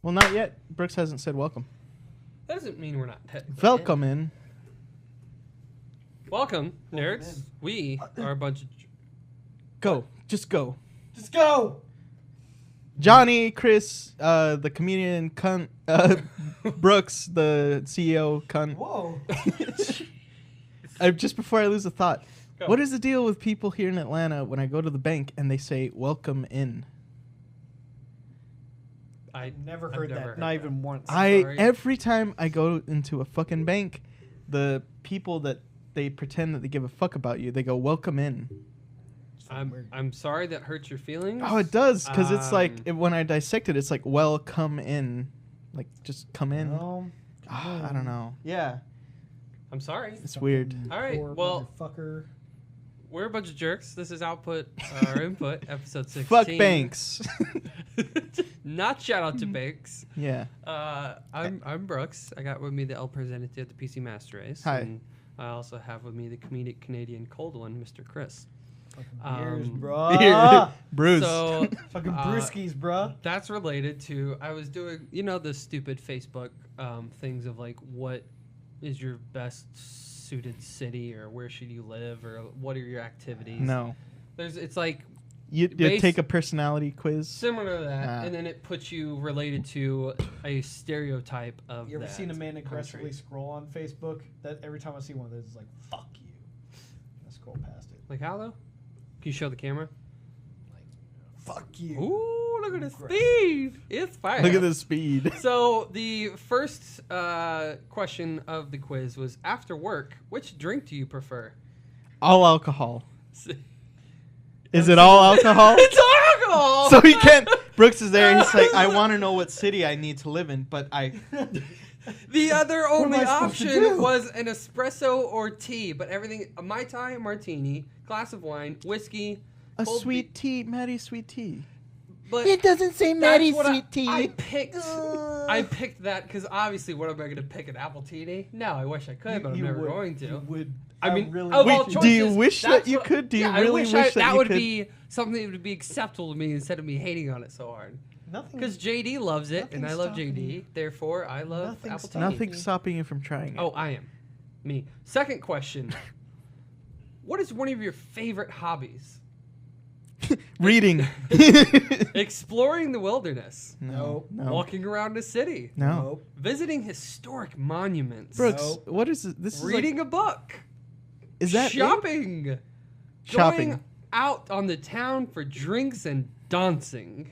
Well, not yet. Brooks hasn't said welcome. That doesn't mean we're not technically Welcome in. Welcome, nerds. We are a bunch of... Go. Just go. Just go. Johnny, Chris, the comedian cunt, Brooks, the CEO cunt. Whoa. Just before I lose a thought, Go. what is the deal with people here in Atlanta when I go to the bank and they say welcome in? I've Never heard that. heard Not that. even once. Sorry. Every time I go into a fucking bank, the people that they pretend that they give a fuck about you, they go welcome in. I'm sorry that hurts your feelings. Oh, it does, because it's like Um, when I dissect it, it's like welcome in, like just come in. No. I don't know. Yeah. I'm sorry. It's weird. All right, Poor well- motherfucker. We're a bunch of jerks. This is Output or Input, episode 16. Fuck banks. Not shout out to Banks. Yeah. I'm Brooks. I got with me the El Presidente at the PC Master Race. Hi. And I also have with me the comedic Canadian cold one, Mr. Chris. Fucking beers, Um, bro. Bruce. So Fucking brewskis, bro. that's related to, I was doing, the stupid Facebook things of like, what is your best suited city, or where should you live, or what are your activities? No. It's like You Base- take a personality quiz. similar to that, Ah. and then it puts you related to a stereotype of You ever that seen a man aggressively country. scroll on Facebook? That every time I see one of those, it's like, fuck you. I scroll past it. Like how though? Can you show the camera? Like, fuck you. Ooh, look at the Aggressive. speed! It's fire. Look at the speed. So the first question of the quiz was: after work, which drink do you prefer? All alcohol. Is it all alcohol? It's alcohol. So he can't. Brooks is there. He's like, I want to know what city I need to live in, but I. The other only am I supposed to option do? was an espresso or tea, but everything: a Mai Tai, martini, glass of wine, whiskey, A cold sweet tea, Maddie, sweet tea. But doesn't say that's what I picked. I picked that because obviously, what am I going to pick? An apple tea? No, I wish I could, but I'm never going to. You would. I mean, really of wish all you- choices, Do you wish that that's you what- could? Do you yeah, I really wish wish that that you would could? be something that would be acceptable to me instead of me hating on it so hard? Nothing. Because JD loves it, and I Nothing's love stopping JD. you. Therefore, I love Nothing's apple tea. stopping Nothing's stopping you from trying it. Oh, I am. Me. Second question. What is one of your favorite hobbies? Reading. Exploring the wilderness. No. No. Walking around the city. No. Nope. Visiting historic monuments. Brooks, Nope. what is it? This is Reading a book. Is that it? shopping? Shopping. Going out on the town for drinks and dancing.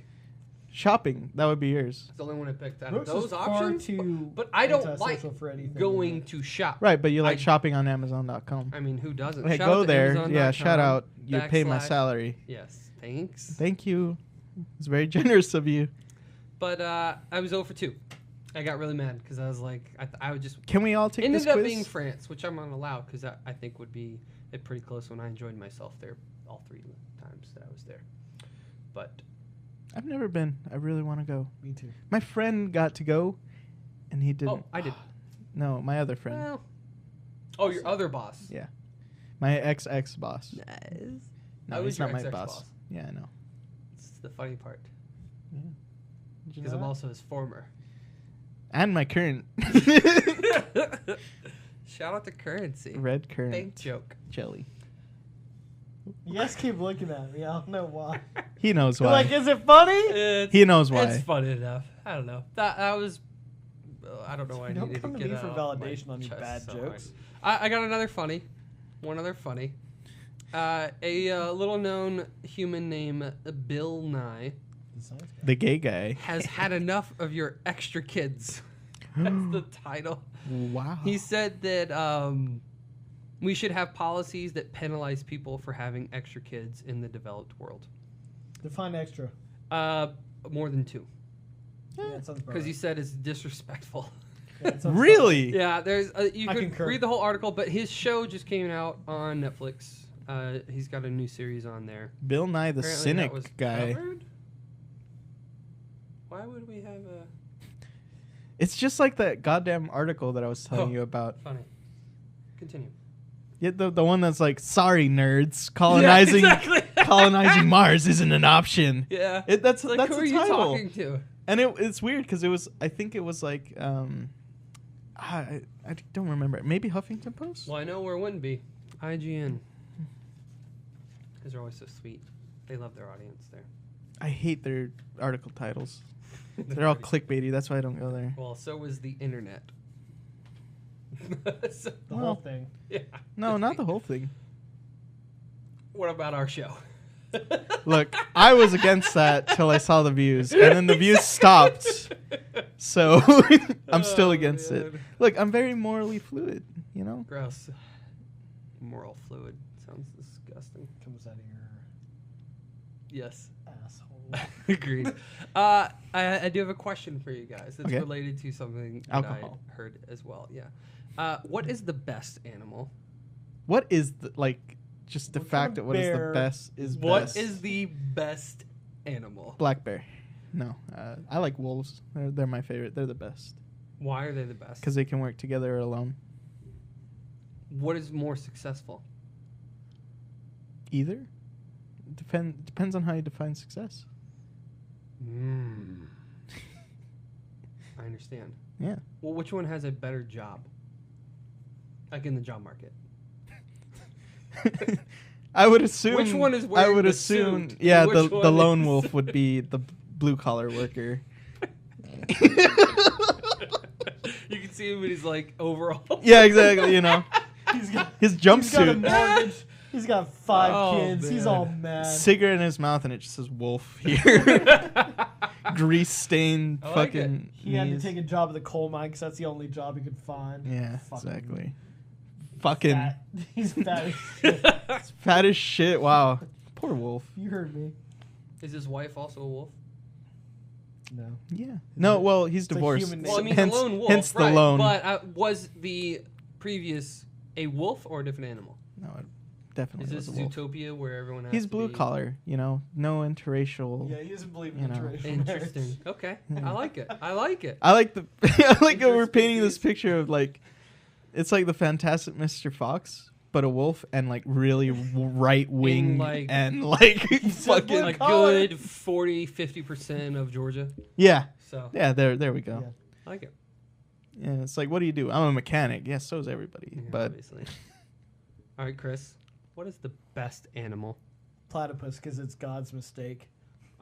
Shopping. That would be yours. It's the only one I picked out Brooks of those is far options. too But I don't like antisocial for anything going like to shop. Right, but you like I- shopping on Amazon.com. I mean, who doesn't? Hey, Shout go out to there. Amazon.com, Yeah, shout out. You pay my / salary. Yes, thanks. Thank you. It's very generous of you. But I was 0 for 2. I got really mad because I was like, I would just Can we all take ended this up quiz? being France, which I'm not allowed because I think would be a pretty close one. I enjoyed myself there all 3 times that I was there. But I've never been. I really want to go. Me too. My friend got to go, and he didn't. oh, I did. No, my other friend. Well, oh, your other boss. Yeah. My ex boss. Nice. No, I was he's not your my ex-ex boss. Yeah, I know. It's the funny part Yeah. Did you because know I'm that? also his former. And my current. Shout out to Currency. Red current Bank joke. jelly. You guys keep looking at me. I don't know why. He knows You're why. like, is it funny? It's, He knows why. It's funny enough. I don't know. That was. I don't know why I Don't needed come to to get me it for out of my validation on your chest bad so hard. jokes. I got another funny. One other funny. A little known human named Bill Nye The gay guy. has had enough of your extra kids. That's the title. Wow. He said that we should have policies that penalize people for having extra kids in the developed world. Define extra. More than 2. Yeah, that sounds about Because he right. said it's disrespectful. Yeah, that sounds about Really? Yeah, there's you I could concur. read the whole article, but his show just came out on Netflix. He's got a new series on there. Bill Nye the Apparently Cynic that was guy. covered? Why would we have a It's just like that goddamn article that I was telling Oh. you about. funny? Continue. Yeah, the one that's like, sorry nerds, colonizing Yeah, exactly. colonizing Mars isn't an option. Yeah. That's Like, that's who the are you title. talking to? And it's weird because I think it was like, I don't remember. Maybe Huffington Post? Well, I know where it wouldn't be. IGN. Because they're always so sweet. They love their audience there. I hate their article titles. They're all clickbaity. That's why I don't go there. Well, so is the internet. The whole thing. Yeah. No, not the whole thing. What about our show? Look, I was against that till I saw the views, and then the views stopped. So I'm still against it. Look, I'm very morally fluid, you know? Gross. Moral fluid. Sounds disgusting. Comes out of your Yes. asshole. Agreed. I do have a question for you guys. It's Okay. related to something that Alcohol. I heard as well. Yeah. What is the best animal? What is just the What kind fact of that what is the bear best is What best? is the best animal? Black bear? No, I like wolves. They're my favorite. They're the best Why are they the best? because they can work together or alone. What is more successful? Either depends on how you define success. I understand. Yeah. Well, which one has a better job? Like in the job market. I would assume. Which one is I wearing would the assume. suit? Yeah, Which the one lone is- wolf would be the blue collar worker. You can see him in his like overall. Yeah, exactly. You know, He's got his He's got a jumpsuit, mortgage. He's got 5 Oh, kids. He's man. all mad. cigarette in his mouth, and it just says wolf here. Grease stained I like fucking. He had to knees. take a job at the coal mine because that's the only job he could find. Yeah, Fucking exactly. Fucking Fat. He's fat as shit. fat as shit. Wow, poor wolf. You heard me. Is his wife also a wolf? No. Yeah. No, well, he's a divorced. human Well, I mean, hence, a lone wolf. hence the right, lone. But was the previous a wolf or a different animal? No, it definitely Is was this a wolf. Zootopia where everyone has He's to blue be- collar. You know, no interracial. Yeah, he doesn't believe in You know. interracial marriage. Interesting. Okay, Yeah. I like it. I like it. I like the. I like how we're Interspecies. painting this picture of like, it's like the Fantastic Mr. Fox, but a wolf and like really right wing like- and like said fucking blue Like collar. good 40-50% of Georgia. yeah. So Yeah, there we go. Yeah. I like it. Yeah, it's like, what do you do? I'm a mechanic. Yeah, so is everybody. Yeah, But obviously. All right, Chris. What is the best animal? Platypus, because it's God's mistake.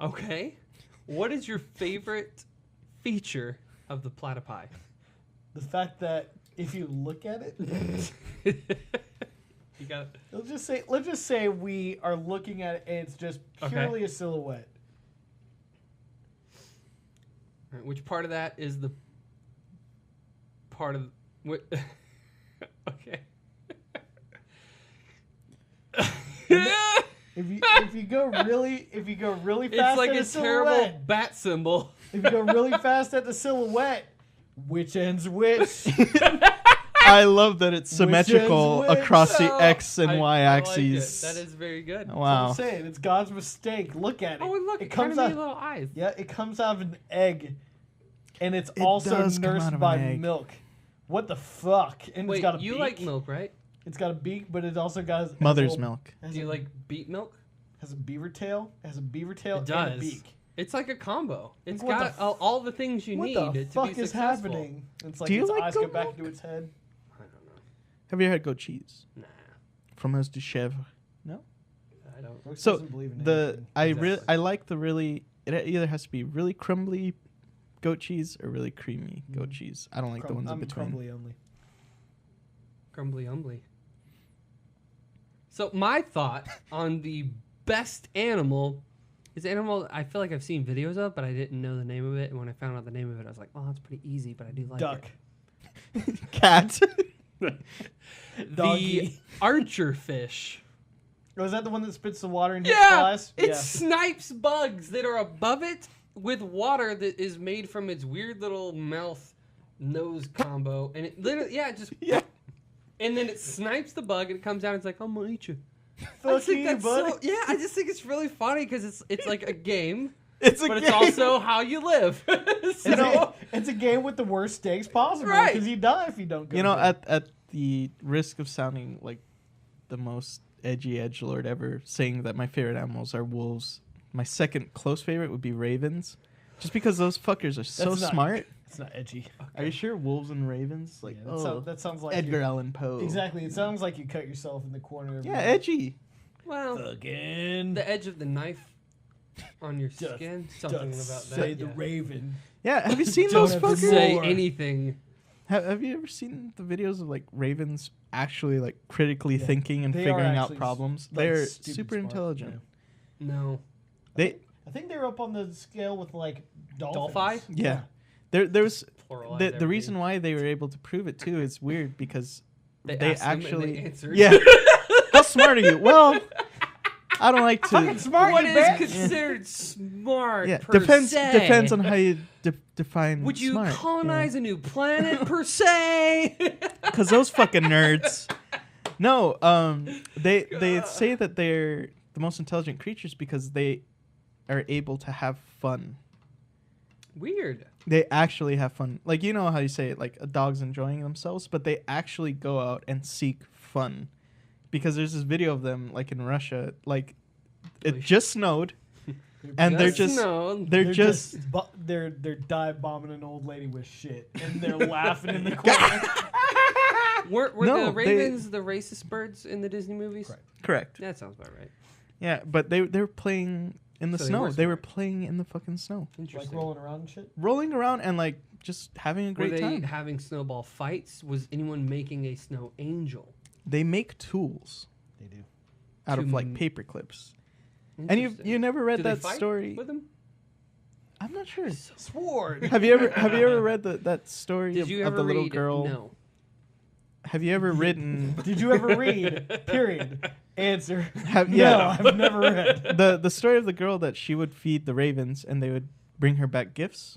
Okay. What is your favorite feature of the platypi? The fact that if you look at it, You got it. let's just say we are looking at it and it's just Okay. purely a silhouette. All right, which part of that is the part of what? Okay. If you go really It's fast like at a a terrible silhouette, bat symbol. if you go really fast at the silhouette, which ends which? I love that it's symmetrical Which ends which? across the Oh, X and I Y like it. axes. That is very good. That's Wow. what I'm saying. It's God's mistake. Look at it. Oh, and look, it it comes kind out. of little eyes. Yeah, it comes out of an egg, and it's It also does come out nursed of an by egg. milk. What the fuck? And Wait, it's got a you beak. like milk, right? It's got a beak, but it also got has Mother's a, milk. Has Do you a, like beet milk? has a beaver tail. It has a beaver tail It and a does. beak. It's like a combo. It's What got the all the things you What need the to fuck be is successful. happening? It's like Do you its like eyes go goat back milk? into its head. I don't know. Have you ever had goat cheese? Nah, Fromage de chèvre. I don't. Brooks So, doesn't believe in The anything. I like the really. It either has to be really crumbly goat cheese or really creamy goat cheese. I don't like the ones in I'm between. crumbly only. Crumbly umbly. So my thought on the best animal is animal I feel like I've seen videos of, but I didn't know the name of it. And when I found out the name of it, I was like, "Oh, that's pretty easy." But I do like Duck. Cat. it. The Doggy. archer fish. Oh, is that the one that spits the water and hits Yeah, flies? it snipes bugs that are above it with water that is made from its weird little mouth nose combo, and it literally, it just Yeah. and then it snipes the bug and it comes out and it's like, I'm gonna eat you. I Fuck just think you, that's buddy. so, yeah, I just think it's really funny because it's like a game, It's a but game. it's also how you live. It's, So, it's a game with the worst stakes possible Right. because you die if you don't go. You know, good. at the risk of sounding like the most edgy edgelord ever, saying that my favorite animals are wolves. My second close favorite would be ravens, Just because those fuckers are so That's not- smart. It's not edgy. Are you sure wolves and ravens? Like, Yeah, that sounds like Edgar you- Allan Poe. Exactly. It sounds like you cut yourself in the corner. Of Yeah, your edgy. Well, Again. the edge of the knife on your skin. Something about that. Say the yeah. raven. Yeah, have you seen Don't those have to fuckers? Say More. anything. Have you ever seen the videos of like ravens actually like critically thinking and They are figuring out actually problems? like, They're stupid super smart, intelligent. No. They I think they're up on the scale with like dolphins. Dolphi? yeah. There's Pluralize the everything. reason why they were able to prove it too is weird because They they asked them and actually they answered. yeah. How smart are you? Well, I don't like Fucking to. smart, What you is bitch. considered smart? Yeah, per depends se? on how you define. Would you smart, colonize a new planet per se? Because those fucking nerds. No, they say that they're the most intelligent creatures because they are able to have fun. Weird. They actually have fun. Like, you know how you say it, like a dog's enjoying themselves, but they actually go out and seek fun. Because there's this video of them, like in Russia, like it Holy just snowed, and they're just no. they're just they're dive bombing an old lady with shit, and they're laughing in the corner. Were No, the they- ravens the racist birds in the Disney movies? Correct. correct. That sounds about right. Yeah, but they were playing in the So they snow. were They were smart. playing in the fucking snow, Like Interesting. rolling around and shit. rolling around and like just having a Were great they time. having snowball fights? Was anyone making a snow angel? They make tools They do. out To of like m- paper clips. And Interesting. you never read Do they that fight story? with them? I'm not sure. Sword. Have you ever read that story Did of, you of ever the little read? girl? No. Have you ever written Did you ever read? Period. Answer. have, No, yeah I've never read. the story of the girl that she would feed the ravens and they would bring her back gifts?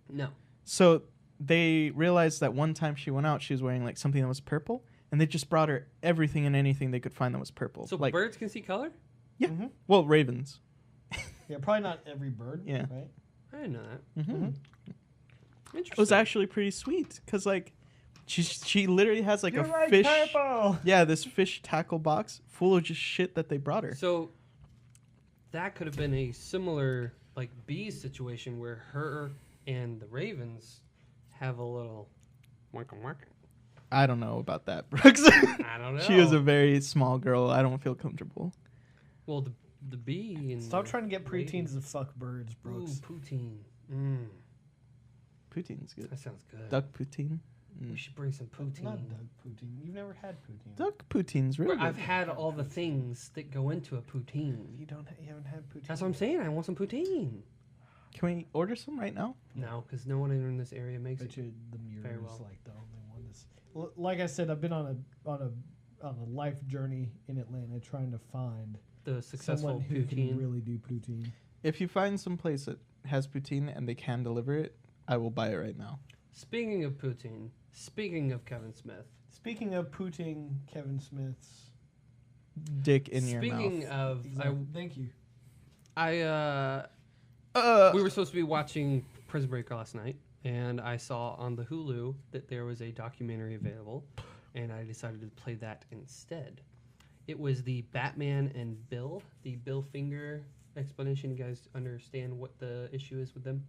No. So they realized that one time she went out, she was wearing like something that was purple, and they just brought her everything and anything they could find that was purple. So like, birds can see color? yeah, Mhm. well, ravens. Yeah, probably not every bird. Yeah. Right. I didn't know that. Mm-hmm. Interesting. It was actually pretty sweet because like she literally has like You're a right, fish. purple. Yeah, this fish tackle box full of just shit that they brought her. So that could have been a similar like bees situation where her and the ravens have a little waka waka. I don't know about that, Brooks. I don't know. She was a very small girl. I don't feel comfortable. Well, the bee and Stop the trying to get raven. preteens to fuck birds, Ooh, Brooks. poutine. Mm, Poutine's good. that sounds good. Duck poutine. We should bring some poutine. Not duck poutine. You've never had poutine. Duck poutine's really Where I've good. had all the things that go into a poutine. You don't. You haven't had poutine. That's what I'm saying. I want some poutine. Can we order some right now? No, because no one in this area makes Bet it. you the mirror Very is well. like the only one that's. Like I said, I've been on a life journey in Atlanta trying to find The successful someone who poutine. can really do poutine. If you find some place that has poutine and they can deliver it, I will buy it right now. Speaking of poutine, speaking of Kevin Smith, Speaking of poutine, Kevin Smith's. Dick in your speaking mouth. of, Thank you. we were supposed to be watching Prison Break last night, and I saw on the Hulu that there was a documentary available, and I decided to play that instead. It was the Batman and Bill, the Bill Finger explanation. You guys understand what the issue is with them?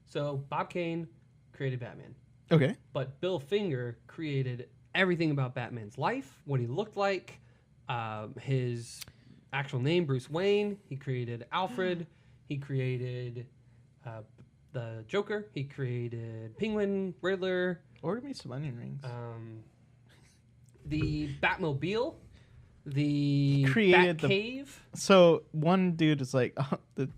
So Bob Kane created Batman, Okay. but Bill Finger created everything about Batman's life, what he looked like, his actual name, Bruce Wayne. He created Alfred. He created the Joker. He created Penguin, Riddler, Order me some onion rings. the Batmobile, the Created the- Batcave. So one dude is like, oh, the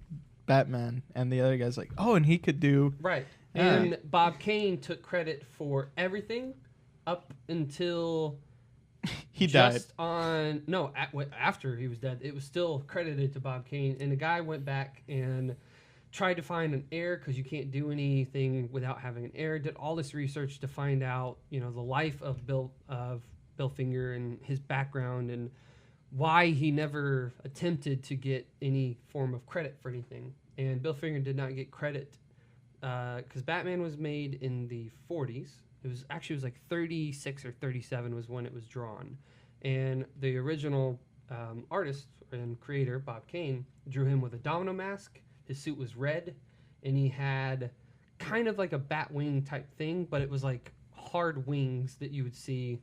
Batman, and the other guy's like, oh, and he could do. Right. Yeah. And Bob Kane took credit for everything up until He died. just on no after he was dead. It was still credited to Bob Kane, and the guy went back and tried to find an heir because you can't do anything without having an heir. Did all this research to find out, the life of Bill Finger and his background and why he never attempted to get any form of credit for anything. And Bill Finger did not get credit because Batman was made in the 40s. It was like 36 or 37 was when it was drawn. And the original artist and creator, Bob Kane, drew him with a domino mask. His suit was red, and he had kind of like a bat wing type thing, but it was like hard wings that you would see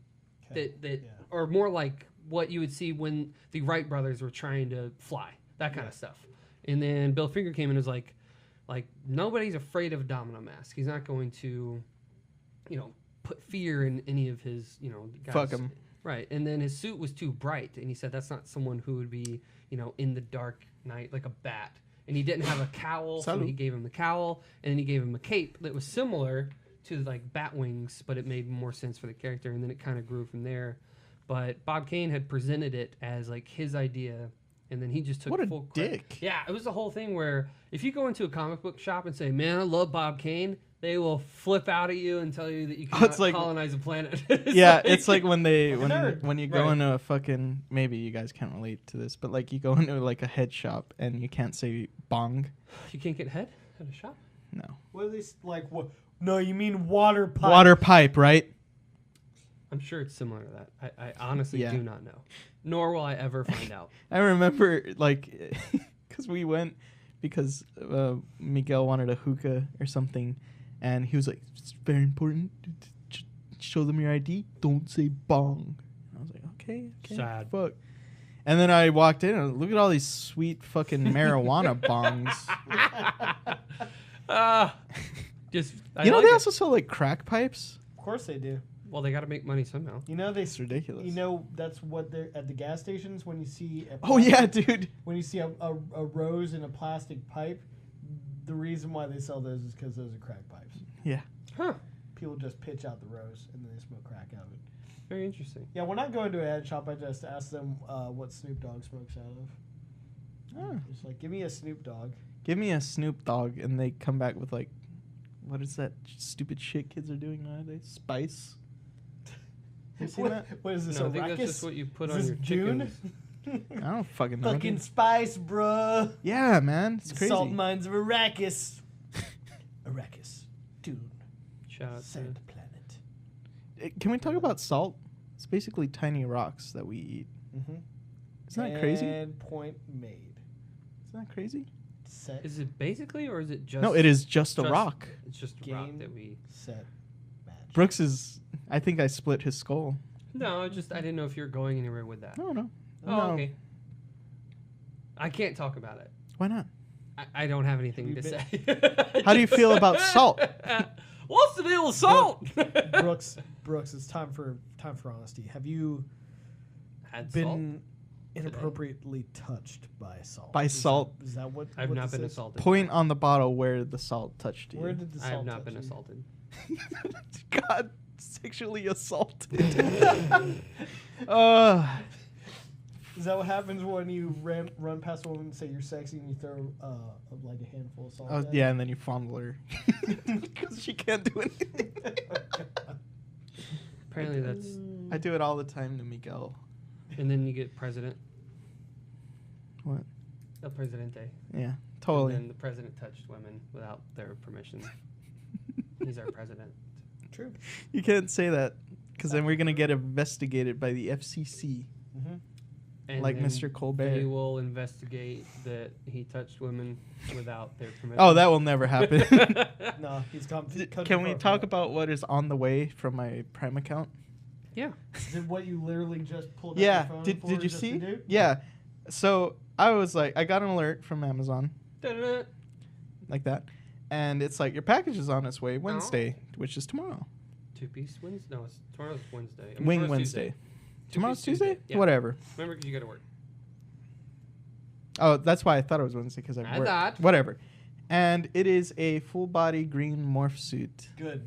or more like what you would see when the Wright brothers were trying to fly, that kind of stuff. And then Bill Finger came in and was like nobody's afraid of a domino mask. He's not going to, put fear in any of his, guys. Fuck him. Right. And then his suit was too bright, and he said that's not someone who would be, in the dark night like a bat. And he didn't have a cowl, so he gave him the cowl, and then he gave him a cape that was similar to like bat wings, but it made more sense for the character, and then it kind of grew from there. But Bob Kane had presented it as like his idea, and then he just took full credit. Dick. Yeah, it was the whole thing where if you go into a comic book shop and say, "Man, I love Bob Kane," they will flip out at you and tell you that you can't colonize a planet. It's like when you go into a fucking, maybe you guys can't relate to this, but like you go into like a head shop and you can't say bong. You can't get head at a shop? No. What are these like? What? No, you mean water pipe. Water pipe, right? I'm sure it's similar to that. I honestly do not know. Nor will I ever find out. I remember, like, because we went because Miguel wanted a hookah or something, and he was like, "It's very important. Show them your ID. Don't say bong." And I was like, "Okay, sad, fuck." And then I walked in and look at all these sweet fucking marijuana bongs. They also sell like crack pipes. Of course they do. Well, they got to make money somehow. It's ridiculous. That's what they're at the gas stations when you see. Dude. When you see a rose in a plastic pipe, the reason why they sell those is because those are crack pipes. Yeah. Huh. People just pitch out the rose and then they smoke crack out of it. Very interesting. Yeah, when I go into a head shop, I just ask them what Snoop Dogg smokes out of. Oh. Just like, give me a Snoop Dogg. Give me a Snoop Dogg, and they come back with like, what is that stupid shit kids are doing nowadays? Spice. You seen that? What is this? No, I think that's just what you put is on this your June? chickens. I don't fucking know. Fucking Spice, bruh. Yeah, man, it's crazy. Salt mines of Arrakis. Arrakis, Dune, Shout out Sand Planet. Can we talk about salt? It's basically tiny rocks that we eat. Mm-hmm. Isn't that crazy? And point made. Isn't that crazy? Set. Is it basically, or is it just? No, it is just a rock. It's just a rock that we. Set. Match. Brooks is. I think I split his skull. No, I didn't know if you're going anywhere with that. No. Oh, okay. I can't talk about it. Why not? I don't have anything to say. How do you feel about salt? What's the deal with salt? Brooks, it's time for honesty. Have you Had been inappropriately touched by salt? By salt? Is that what? I've what not this been is? assaulted. Point on the bottle where the salt touched you. Where did the I salt? have not touch been you? assaulted. God, sexually assaulted. Is that what happens when you run past a woman and say you're sexy and you throw like a handful of salt? Oh, at yeah, and then you fondle her because she can't do anything. Apparently that's. I do it all the time to Miguel. And then you get president. What? El Presidente. Yeah, totally. And then the president touched women without their permission. He's our president. True. You can't say that because then we're gonna get investigated by the FCC, And like then Mr. Colbert. They will investigate that he touched women without their permission. Oh, that will never happen. No, he's come. Can we talk about what is on the way from my Prime account? Yeah. Did what you literally just pulled out Yeah. your phone Did for you just to see? do? Yeah. So I was like, I got an alert from Amazon Da-da-da. like that, and it's like your package is on its way Wednesday, which is tomorrow. Two-piece Wednesday? No, tomorrow's Wednesday. I mean, Wing tomorrow's Wednesday. Tuesday. Tomorrow's Two-piece Tuesday? Yeah. Whatever. Remember, because you got to work. Oh, that's why I thought it was Wednesday because I I work. thought. Whatever. And it is a full body green morph suit. Good.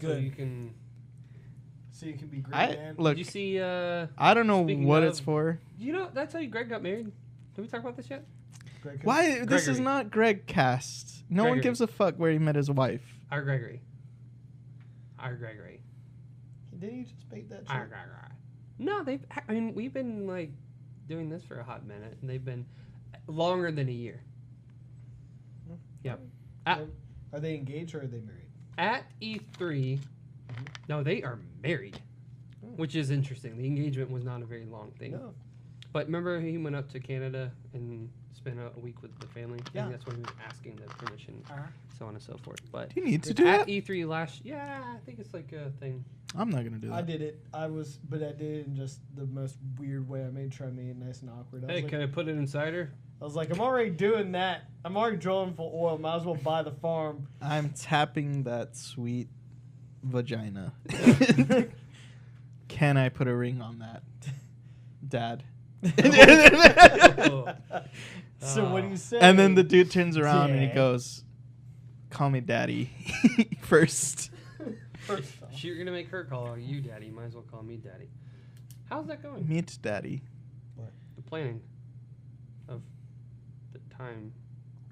So Good. you can. So you can be great, I man. look. Did you see? I don't know speaking what of- it's for. You know, that's how Greg got married. Did we talk about this yet? Greg, Why? This is Gregory. not Greg cast. No one Gregory. gives a fuck where he met his wife. Our Gregory. Our Gregory. Didn't you just bait that Our shit? Gregory. No, I mean, we've been like doing this for a hot minute, and they've been longer than a year. Yep. Are they engaged or are they married? At E3, no, they are married, which is interesting. The engagement was not a very long thing. No. But remember, he went up to Canada and spent a week with the family. Yeah. I think that's when he was asking the permission, so on and so forth. But Do you need to do at that? E3 last, yeah, I think it's like a thing. I'm not gonna do that. I did it. But I did it in just the most weird way. I made it nice and awkward. Hey, can I put it inside her? I was like, I'm already doing that. I'm already drilling for oil. Might as well buy the farm. I'm tapping that sweet vagina. Can I put a ring on that, Dad? So what do you say? And then the dude turns around and he Yeah. goes, "Call me Daddy first." First off, You're gonna make her call you daddy. You might as well call me daddy. How's that going? Meet Daddy. The planning of the time.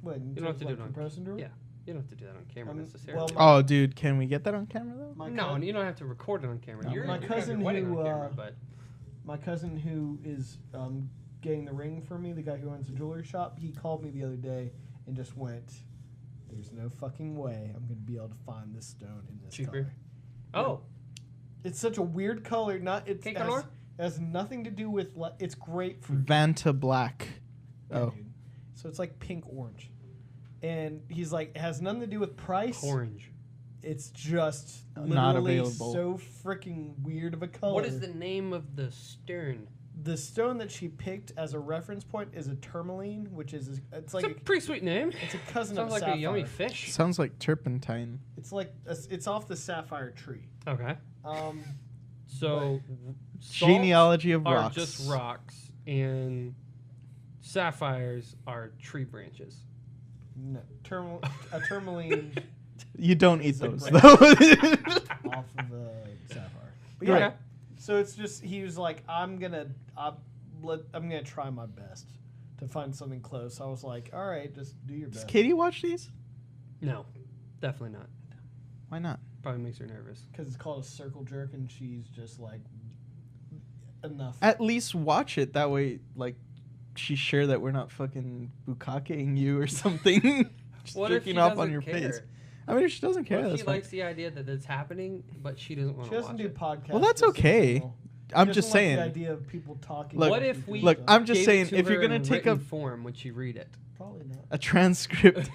what, You don't have to do it on- comparison to it? Yeah, you don't have to do that on camera Um, necessarily. well, Oh, dude, can we get that on camera though? No, and you don't have to record it on camera. No. You're My you're gonna have cousin your wedding who, on camera, but My cousin who is getting the ring for me, the guy who owns a jewelry shop, he called me the other day and just went, "There's no fucking way I'm going to be able to find this stone in this Cheaper? color." oh, It's such a weird color. It Pink has, color? has nothing to do with. It's great for. Vanta Black. Yeah, Oh, dude. So it's like pink orange, and he's like, it has nothing to do with price. orange. It's just Not literally available. so freaking weird of a color. What is the name of the stern? The stone that she picked as a reference point is a tourmaline, which is it's like It's a pretty sweet name. it's a cousin Sounds of like sapphire. a yummy fish. sounds like turpentine. It's like it's off the sapphire tree. Okay. Um, So Genealogy of are rocks. just rocks, and sapphires are tree branches. no, a tourmaline You don't eat It's a those branch. though. off of the sapphire. But yeah, Okay. so it's just he was like, I'm gonna try my best to find something close. I was like, all right, just do your Does best. Katie watch these? No, definitely not. Why not? Probably makes her nervous. Because it's called a circle jerk, and she's just like, enough. At least watch it. That way, like, she's sure that we're not fucking bukakeing you or something. Just What if jerking she off doesn't on your care? face. I mean, if she doesn't care, What if that's she fine. likes the idea that it's happening, but she doesn't want She to doesn't watch do it? podcasts. Well, that's just in okay. general. I'm She just doesn't like saying. the idea of people talking. Look- What about if people we? Look, stuff. I'm just gave saying, it to if you're her gonna in take a- written form, would she read it? Probably not. A transcript.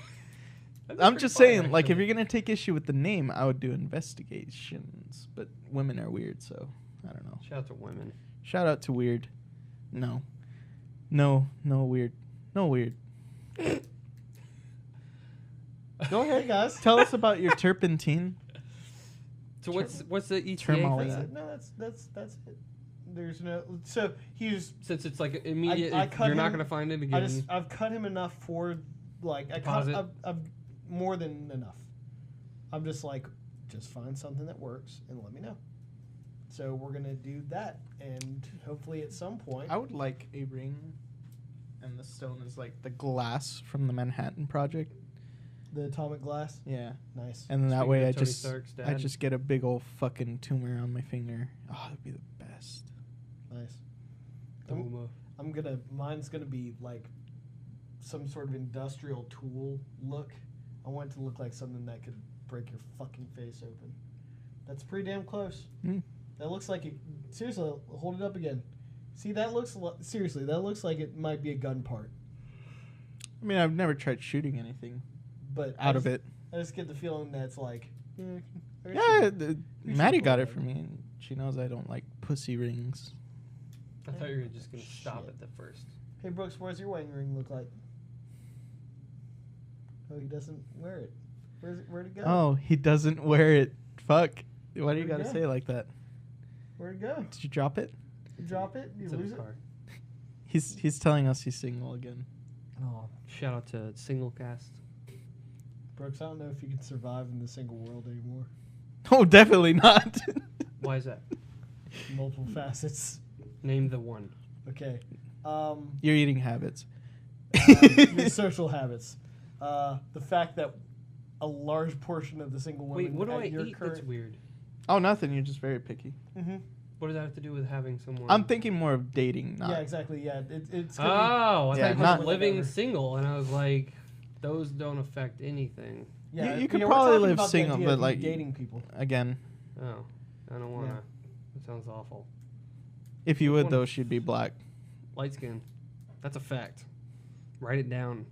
That'd be I'm pretty just fun, saying, like, if actually. you're gonna take issue with the name, I would do investigations. But women are weird, so I don't know. Shout out to women. Shout out to weird. No, weird. No weird. Go ahead, guys. Tell us about your turpentine. So what's the ETA Tourmaline. for That's that? it. No, that's it. There's no. So he's. Since it's like immediate, I if cut you're not him- gonna find it again. I've cut him enough for, like, Deposit. I've more than enough. I'm just like, just find something that works and let me know. So we're gonna do that, and hopefully at some point. I would like a ring, and the stone is like the glass from the Manhattan Project. The atomic glass, Yeah, nice. and then that Speaking way of I Tony just Stark's I dad. just get a big old fucking tumor on my finger. Oh, that'd be the best. Nice. Doma. I'm gonna. Mine's gonna be like some sort of industrial tool look. I want it to look like something that could break your fucking face open. That's pretty damn close. Mm. That looks like it. Seriously, hold it up again. See, that looks seriously. That looks like it might be a gun part. I mean, I've never tried shooting anything But out of it. I just get the feeling that it's like. Yeah, should Maddie got pull it for me, and she knows I don't like pussy rings. I thought you were just gonna stop Shit. at the first. Hey Brooks, what does your wedding ring look like? Oh, he doesn't wear it. Where'd it go? Oh, he doesn't wear it. Fuck. Why do you Where'd it gotta go? say it like that? Where'd it go? Did you drop it? You drop it? You It's in lose the it? car. He's telling us he's single again. Oh, Shout out to Single Cast. Brooks, I don't know if you can survive in the single world anymore. Oh, definitely not. Why is that? Multiple facets. Name the one. Okay. Your eating habits. Your social habits. The fact that a large portion of the single women Wait, what do at I your eat current. that's weird? Oh, nothing. You're just very picky. Mm-hmm. What does that have to do with having someone? I'm thinking more of dating, not. Yeah, exactly. Yeah, it's. Oh, Gonna I Yeah, thought you not- were living Whatever. single, and I was like, those don't affect anything. be, yeah, You could we're probably talking live about the single, idea but, of you like, dating people. Again, Oh, I don't wanna. Yeah. That sounds awful. if you would, One- though, she'd be black. Light skin. That's a fact. Write it down.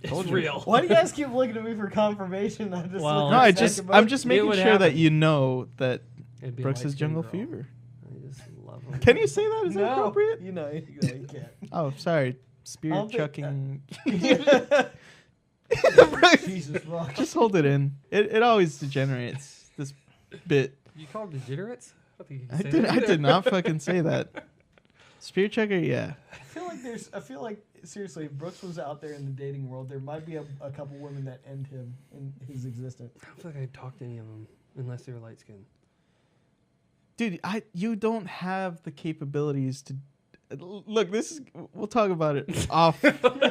It's Told you. real. Why do you guys keep looking at me for confirmation? I just Well, look No, at I Zach just and I'm Bo- just It making would sure that happen. you know that It'd be a Brooks is light-skinned Jungle girl. Fever. I just love him. Can you say that? Is that No, appropriate? you know, you can't. Oh, sorry. I Spirit don't think- chucking. Jesus fuck. Just hold it in. It always degenerates. This bit. You call them degenerates? I don't think you can I say did. that I either. did not fucking say that. Spirit checker, yeah. I feel like seriously, if Brooks was out there in the dating world, there might be a couple women that end him in his existence. I don't feel like I'd talk to any of them unless they were light skinned. Dude, you don't have the capabilities to look. We'll talk about it off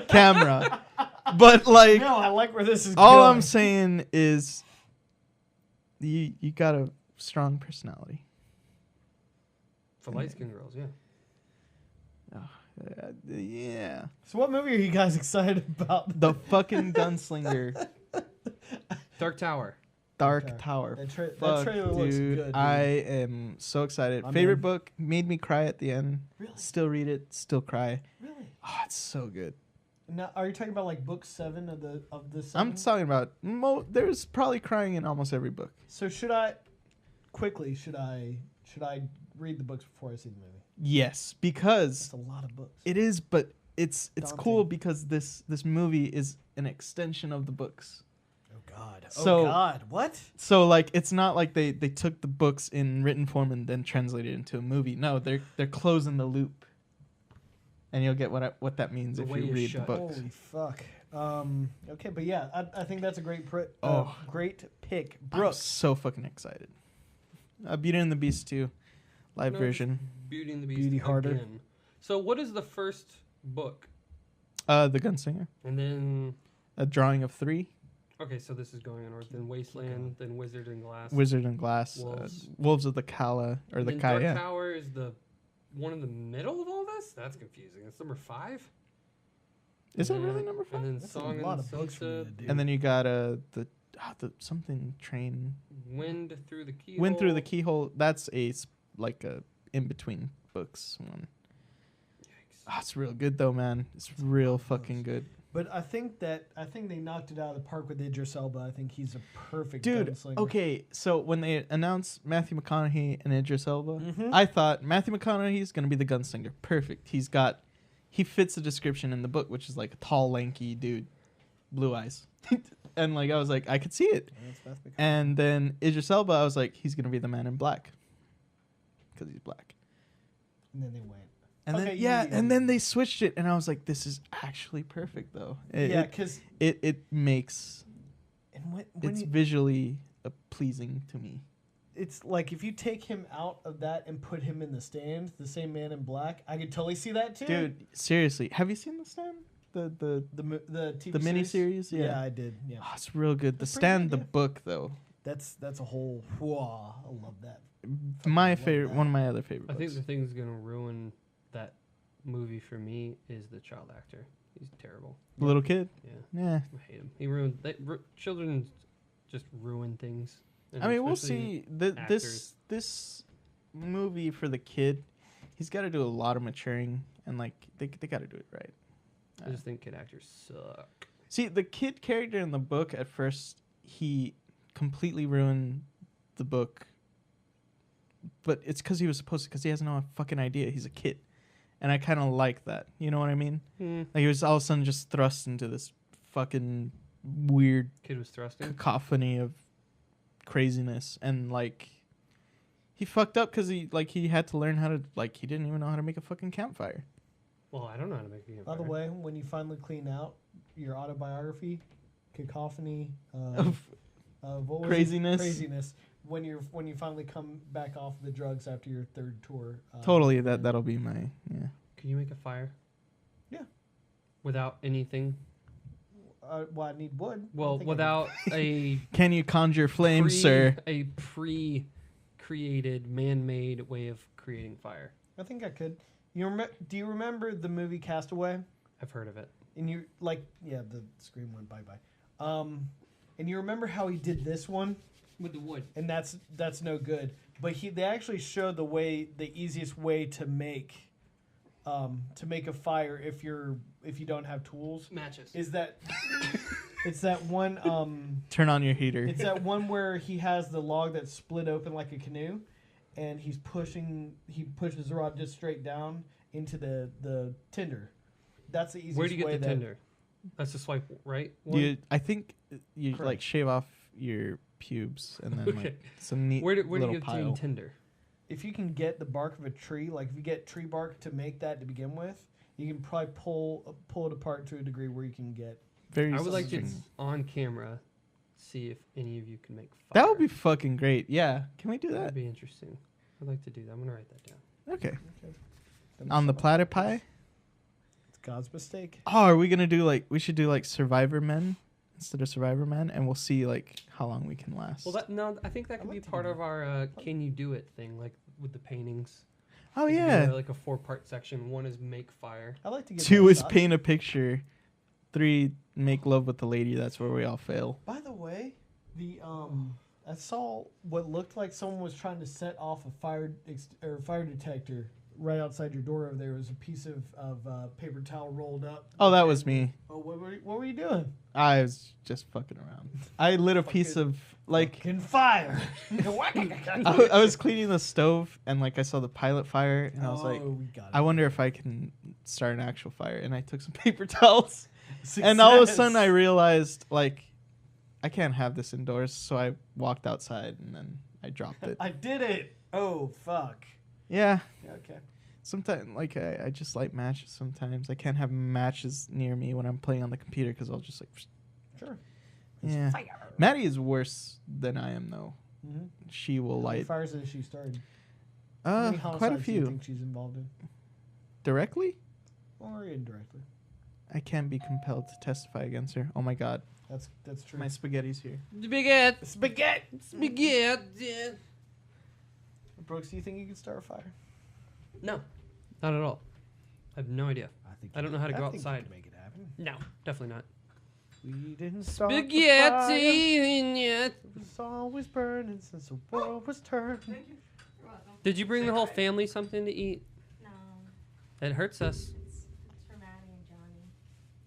camera, but like, No, I like where this is all going. I'm saying is, you got a strong personality. For light skinned girls, yeah. Yeah, So, what movie are you guys excited about? the fucking gunslinger, Dark Tower. Dark Tower. That Fuck, trailer looks dude, good. Dude. I am so excited. I'm Favorite in. book, made me cry at the end. Really? Still read it, still cry. Really? Oh, it's so good. Now, are you talking about like book 7 of the I'm seven? talking about there's probably crying in almost every book. So should I read the books before I see the movie? Yes, That's because a lot of books. it is, but it's cool Daunting. because this movie is an extension of the books. Oh God. So- oh God. What? So like it's not like they took the books in written form and then translated it into a movie. No, they're closing the loop. And you'll get what that means The if way you is read shut. the books. Holy fuck. Okay, but yeah, I think that's a great Oh. great pick. I'm Brooks. so fucking excited. Beauty and the Beast 2, live No, version. Beauty and the Beast. Beauty Harder. Again. So, what is the first book? The Gunslinger, And then, a drawing of 3. okay, so this is going on. Then Wasteland, then Wizard and Glass. Wizard and Glass, Wolves. Wolves of the Kala, or And the then Kaya. Dark Tower is the one in the middle of all this? That's confusing. It's number 5? Is it And really then- number 5? And then That's Song a lot and of books for you to Sunset, do. And then you got the something train. Wind Through the Keyhole. Went through the keyhole. That's like a in between books one. Yikes. Oh, it's real good though, man. It's real of fucking good, But I think they knocked it out of the park with Idris Elba. I think he's a perfect dude. gunslinger. Okay, so when they announced Matthew McConaughey and Idris Elba, Mhm. I thought Matthew McConaughey is gonna be the gunslinger. Perfect. He fits the description in the book, which is like a tall, lanky dude, blue eyes, and like I was like, I could see it. Yeah, that's Matthew McConaughey. And then Idris Elba, I was like, he's gonna be the Man in Black, because he's black. And then they went. And Okay, then yeah. and then they switched it, and I was like, this is actually perfect though. Yeah, because It makes when it's visually pleasing to me. it's like if you take him out of that and put him in the stand, the same Man in Black, I could totally see that too. Dude, seriously, have you seen The Stand? The the TV the miniseries? Yeah. Yeah. I did. Yeah, Oh, it's real good. The That's pretty Stand, good, the yeah. book though. that's a whole. Whoa, I love that. My love favorite, that. one of my other favorite I think books. the thing that's going to ruin that movie for me is the child actor. He's terrible. The little kid. Yeah, Yeah. I hate him. He ruined children just ruin things. And I mean, we'll especially see. This actors. this movie for the kid, he's got to do a lot of maturing, and like they got to do it right. I just think kid actors suck. See, the kid character in the book at first, he completely ruined the book. But it's because he was supposed to, because he has no fucking idea. He's a kid. And I kind of like that. You know what I mean? Hmm. Like he was all of a sudden just thrust into this fucking weird Kid was thrusting. cacophony of craziness. And like, he fucked up because he had to learn how to, like, he didn't even know how to make a fucking campfire. Well, I don't know how to make a By the way, when you finally clean out your autobiography, cacophony Of what was it? craziness. craziness. When you finally come back off the drugs after your third tour. Totally, that'll be my, yeah. Can you make a fire? Yeah. Without anything? Well, I need wood. I Well, think I without a Can you conjure flames, sir? a pre-created, man-made way of creating fire. I think I could. Do you remember the movie Castaway? I've heard of it. And you the screen went bye. And you remember how he did this one? With the wood. And that's no good. But they actually showed the easiest way to make to make a fire if you don't have tools Matches. is that it's that one Turn on your heater. it's that one where he has the log that's split open like a canoe, and he pushes the rod just straight down into the tinder. That's the easiest way. Where do you get the tinder? That's the swipe, right? I think you Correct. like shave off your pubes and then Okay. like some neat Where do little you pile. obtain tinder? If you can get the bark of a tree, like if you get tree bark to make that to begin with, you can probably pull it apart to a degree where you can get. Very I would like to interesting. on camera see if any of you can make fire. That would be fucking great. Yeah, can we do That that? would be interesting. I'd like to do that. I'm gonna write that down. Okay. them On the some- platter pie. It's God's mistake. Oh, are we gonna do like we should do like Survivor Men instead of Survivor Men, and we'll see like how long we can last. Well, I think that could I'd be like to part do of our "Can you do it" thing, like with the paintings. oh We could do, yeah. like a 4-part section. 1 is make fire. I like to get 2 that is shot. paint a picture. 3 make love with the lady. That's where we all fail. By the way, I saw what looked like someone was trying to set off a fire detector right outside your door. Over there was a piece of paper towel rolled up. Oh, that was me. Oh, what were you doing? I was just fucking around. I lit a piece of like Fucking fire! I was cleaning the stove and like I saw the pilot fire and I was like, we got it. I wonder if I can start an actual fire. And I took some paper towels and all of a sudden I realized like I can't have this indoors. So I walked outside and then I dropped it. I did it. Oh fuck. Yeah. Yeah, okay. Sometimes like I just light matches sometimes. I can't have matches near me when I'm playing on the computer because I'll just like, Sure. yeah. Fire. Maddie is worse than I am though. Mm-hmm. She will How many light fires has she started? How many quite a homicides do you few. think she's involved in, Directly? or indirectly? I can't be compelled to testify against her. Oh my god. That's true. My spaghetti's here. Spaghetti. Spaghetti. Spaghetti. Brooks, do you think you could start a fire? No, not at all. I have no idea. I don't know how to go think outside. You could make it happen. No, definitely not. We didn't start the fire. Spaghetti. It's always burning since the world was turned. You're welcome. Did you bring the whole family something to eat? No, It hurts us. it's for Maddie and Johnny.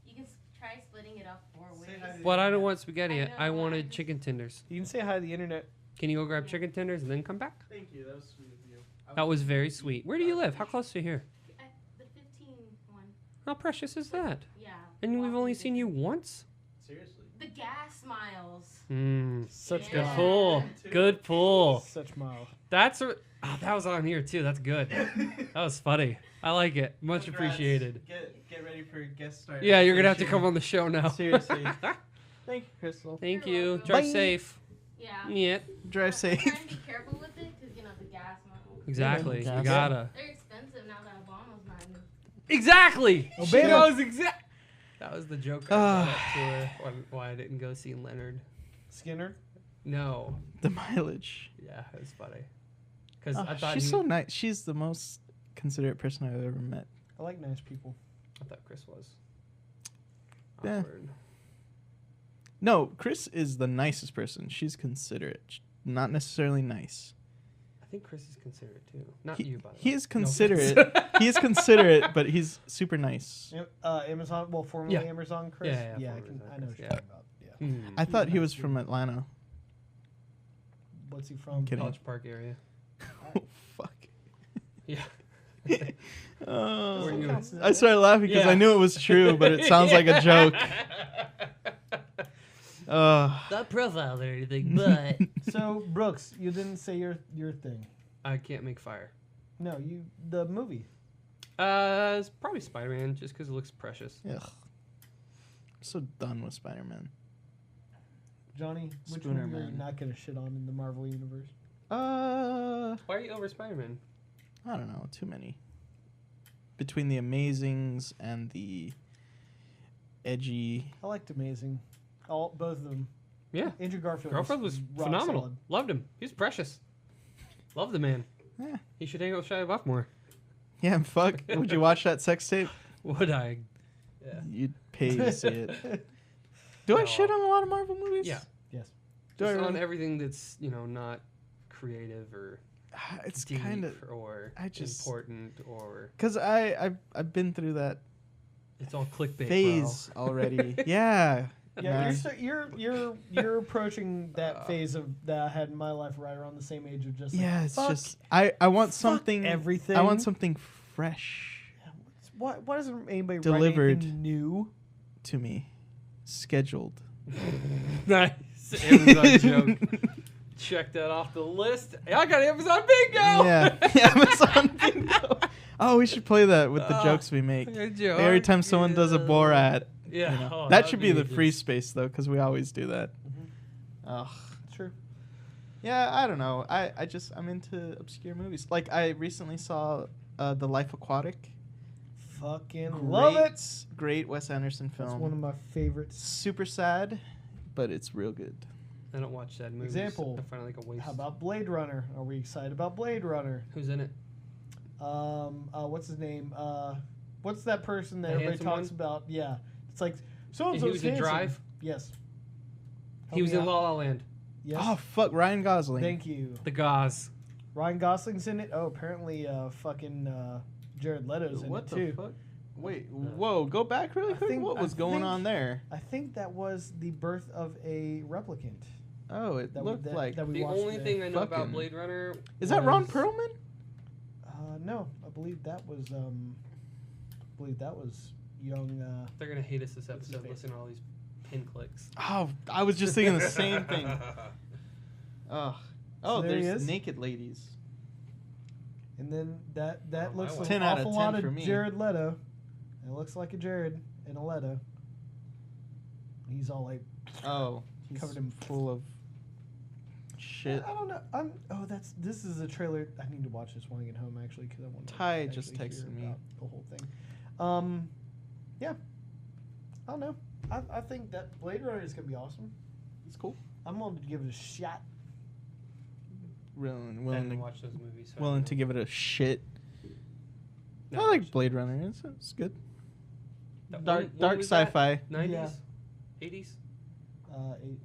You can try splitting it up 4 ways. But I don't want spaghetti. I know, I I wanted just- chicken tenders. You can say hi to the internet. Can you go grab chicken tenders and then come back? Thank you. That was sweet of you. That was very sweet. Where do you live? How close to here? The 15 one. How precious is that? Yeah. And we've only walking seen you distance. once? Seriously. The gas miles. Mmm. Such Good Yeah. pull. Good pull. Such mild. That's a, oh, that was on here too. That's good. That was funny. I like it. Much appreciated. Get ready for guest star. Yeah, you're gonna have to come on the show now. Seriously. Thank you, Crystal. Thank You're you. welcome. Drive Bye. safe. Yeah. Yeah. Drive safe. Try and be careful with it because, the gas miles. Exactly. Yeah. You gotta. They're expensive now that Obama's not in. Exactly. Oh, She baby. knows exact. That was the joke I brought up to her why I didn't go see Leonard. Skinner. No. The mileage. Yeah, it was funny. Because Oh, I thought she's so nice. She's the most considerate person I've ever met. I like nice people. I thought Chris was. Yeah. Awkward. No, Chris is the nicest person. She's considerate, not necessarily nice. I think Chris is considerate too. Not He, you, by the way. he is No offense. considerate. He is considerate, but he's super nice. Amazon. Well, formerly Yeah. Amazon. Chris. Yeah, I formerly know Chris, what you're yeah. talking about. Yeah. Hmm. I thought he nice was dude. from Atlanta. What's he from? Kidding. College Park area. Oh, fuck. Yeah. Oh. Were you- I started laughing because Yeah. I knew it was true, but it sounds like a joke. Not profiled or anything, but So Brooks, you didn't say your thing. I can't make fire. No, the movie. It's probably Spider-Man, just because it looks precious. Ugh. I'm so done with Spider-Man. Johnny, which Spooner one are you Man. not gonna shit on in the Marvel universe? I Why are you over Spider-Man? don't know. Too many. Between the Amazings and the edgy. I liked Amazing. Both of them. Yeah. Andrew Garfield. Garfield was rock phenomenal. solid. Loved him. He was precious. Love the man. Yeah. He should hang out with Shia LaBeouf more. Yeah, fuck. Would you watch that sex tape? Would I? Yeah. You'd pay to see it. Do I No. shit on a lot of Marvel movies? Yeah. Yes. Do I Just on really? everything that's, not creative or It's deep kind of or important or because I've been through that it's all clickbait phase already. Yeah. Yeah, Man. you're approaching that phase of that I had in my life right around the same age of just like, Yeah, it's fuck just I want fuck something everything. I want something fresh Why doesn't anybody Delivered. write anything new? to me, scheduled. Nice Amazon joke. Check that off the list. I got Amazon bingo. Yeah, Amazon bingo. Oh, we should play that with the jokes we make. Good joke. Every time someone does a Borat, Yeah, you know. oh, that that'd should be the just- free space though, because we always do that. Ugh. True. Yeah, I don't know. I'm into obscure movies. Like I recently saw The Life Aquatic. Fucking love it. Great Wes Anderson film. It's one of my favorites. Super sad, but it's real good. I don't watch sad movies. Example. I find it like a waste. How about Blade Runner? Are we excited about Blade Runner? Who's in it? What's his name? What's that person that The everybody handsome talks one? about? Yeah, it's like so and He so. was in Drive. Yes. He was in La La Land. Yes. Oh fuck, Ryan Gosling. Thank you. The Gauze. Ryan Gosling's in it. Oh, apparently, fucking Jared Leto's in What it the too. fuck? Wait, whoa, go back really I quick. think- What was I going think- on there? I think that was the birth of a replicant. Oh, it That looked like. we The watched only today. thing I know about Fucking- Blade Runner Is that Ron was- Perlman? No, I believe that was young. They're gonna hate us this What's his episode. face? Listen to all these pin clicks. Oh, I was just thinking the same thing. Oh, there he there's is. naked ladies. And then that Oh, looks my like 10 an out of awful 10 lot for of me. Jared Leto. It looks like a Jared and a Leto. He's all like Oh, he's Covered in- full of shit. I don't know. This is a trailer. I need to watch this when I get home actually because I want to. Ty just actually texted hear me. about the whole thing. Yeah. I don't know. I think that Blade Runner is gonna be awesome. It's cool. I'm willing to give it a shot. Willing, I willing, didn't to, watch those movies. So I willing don't to know. give it a shit. No, I like watched- Blade Runner. It's good. that Dark, one- when dark was that? sci-fi. 90s? Yeah. 80s? 80s.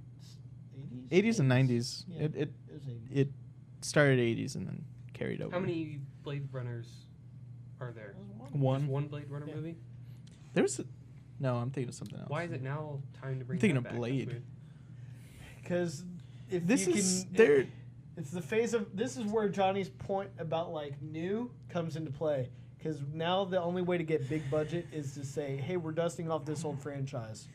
80s and 90s. Yeah, It it was 80s. it started 80s and then carried over. How many Blade Runners are there? That was One. Just one Blade Runner Yeah. movie? There was. No, I'm thinking of something else. Why is it now time to bring thinking that of back? That's Blade. weird. Because if This you is can, there. it's the phase of this is where Johnny's point about like new comes into play. Because now the only way to get big budget is to say, hey, we're dusting off this old franchise.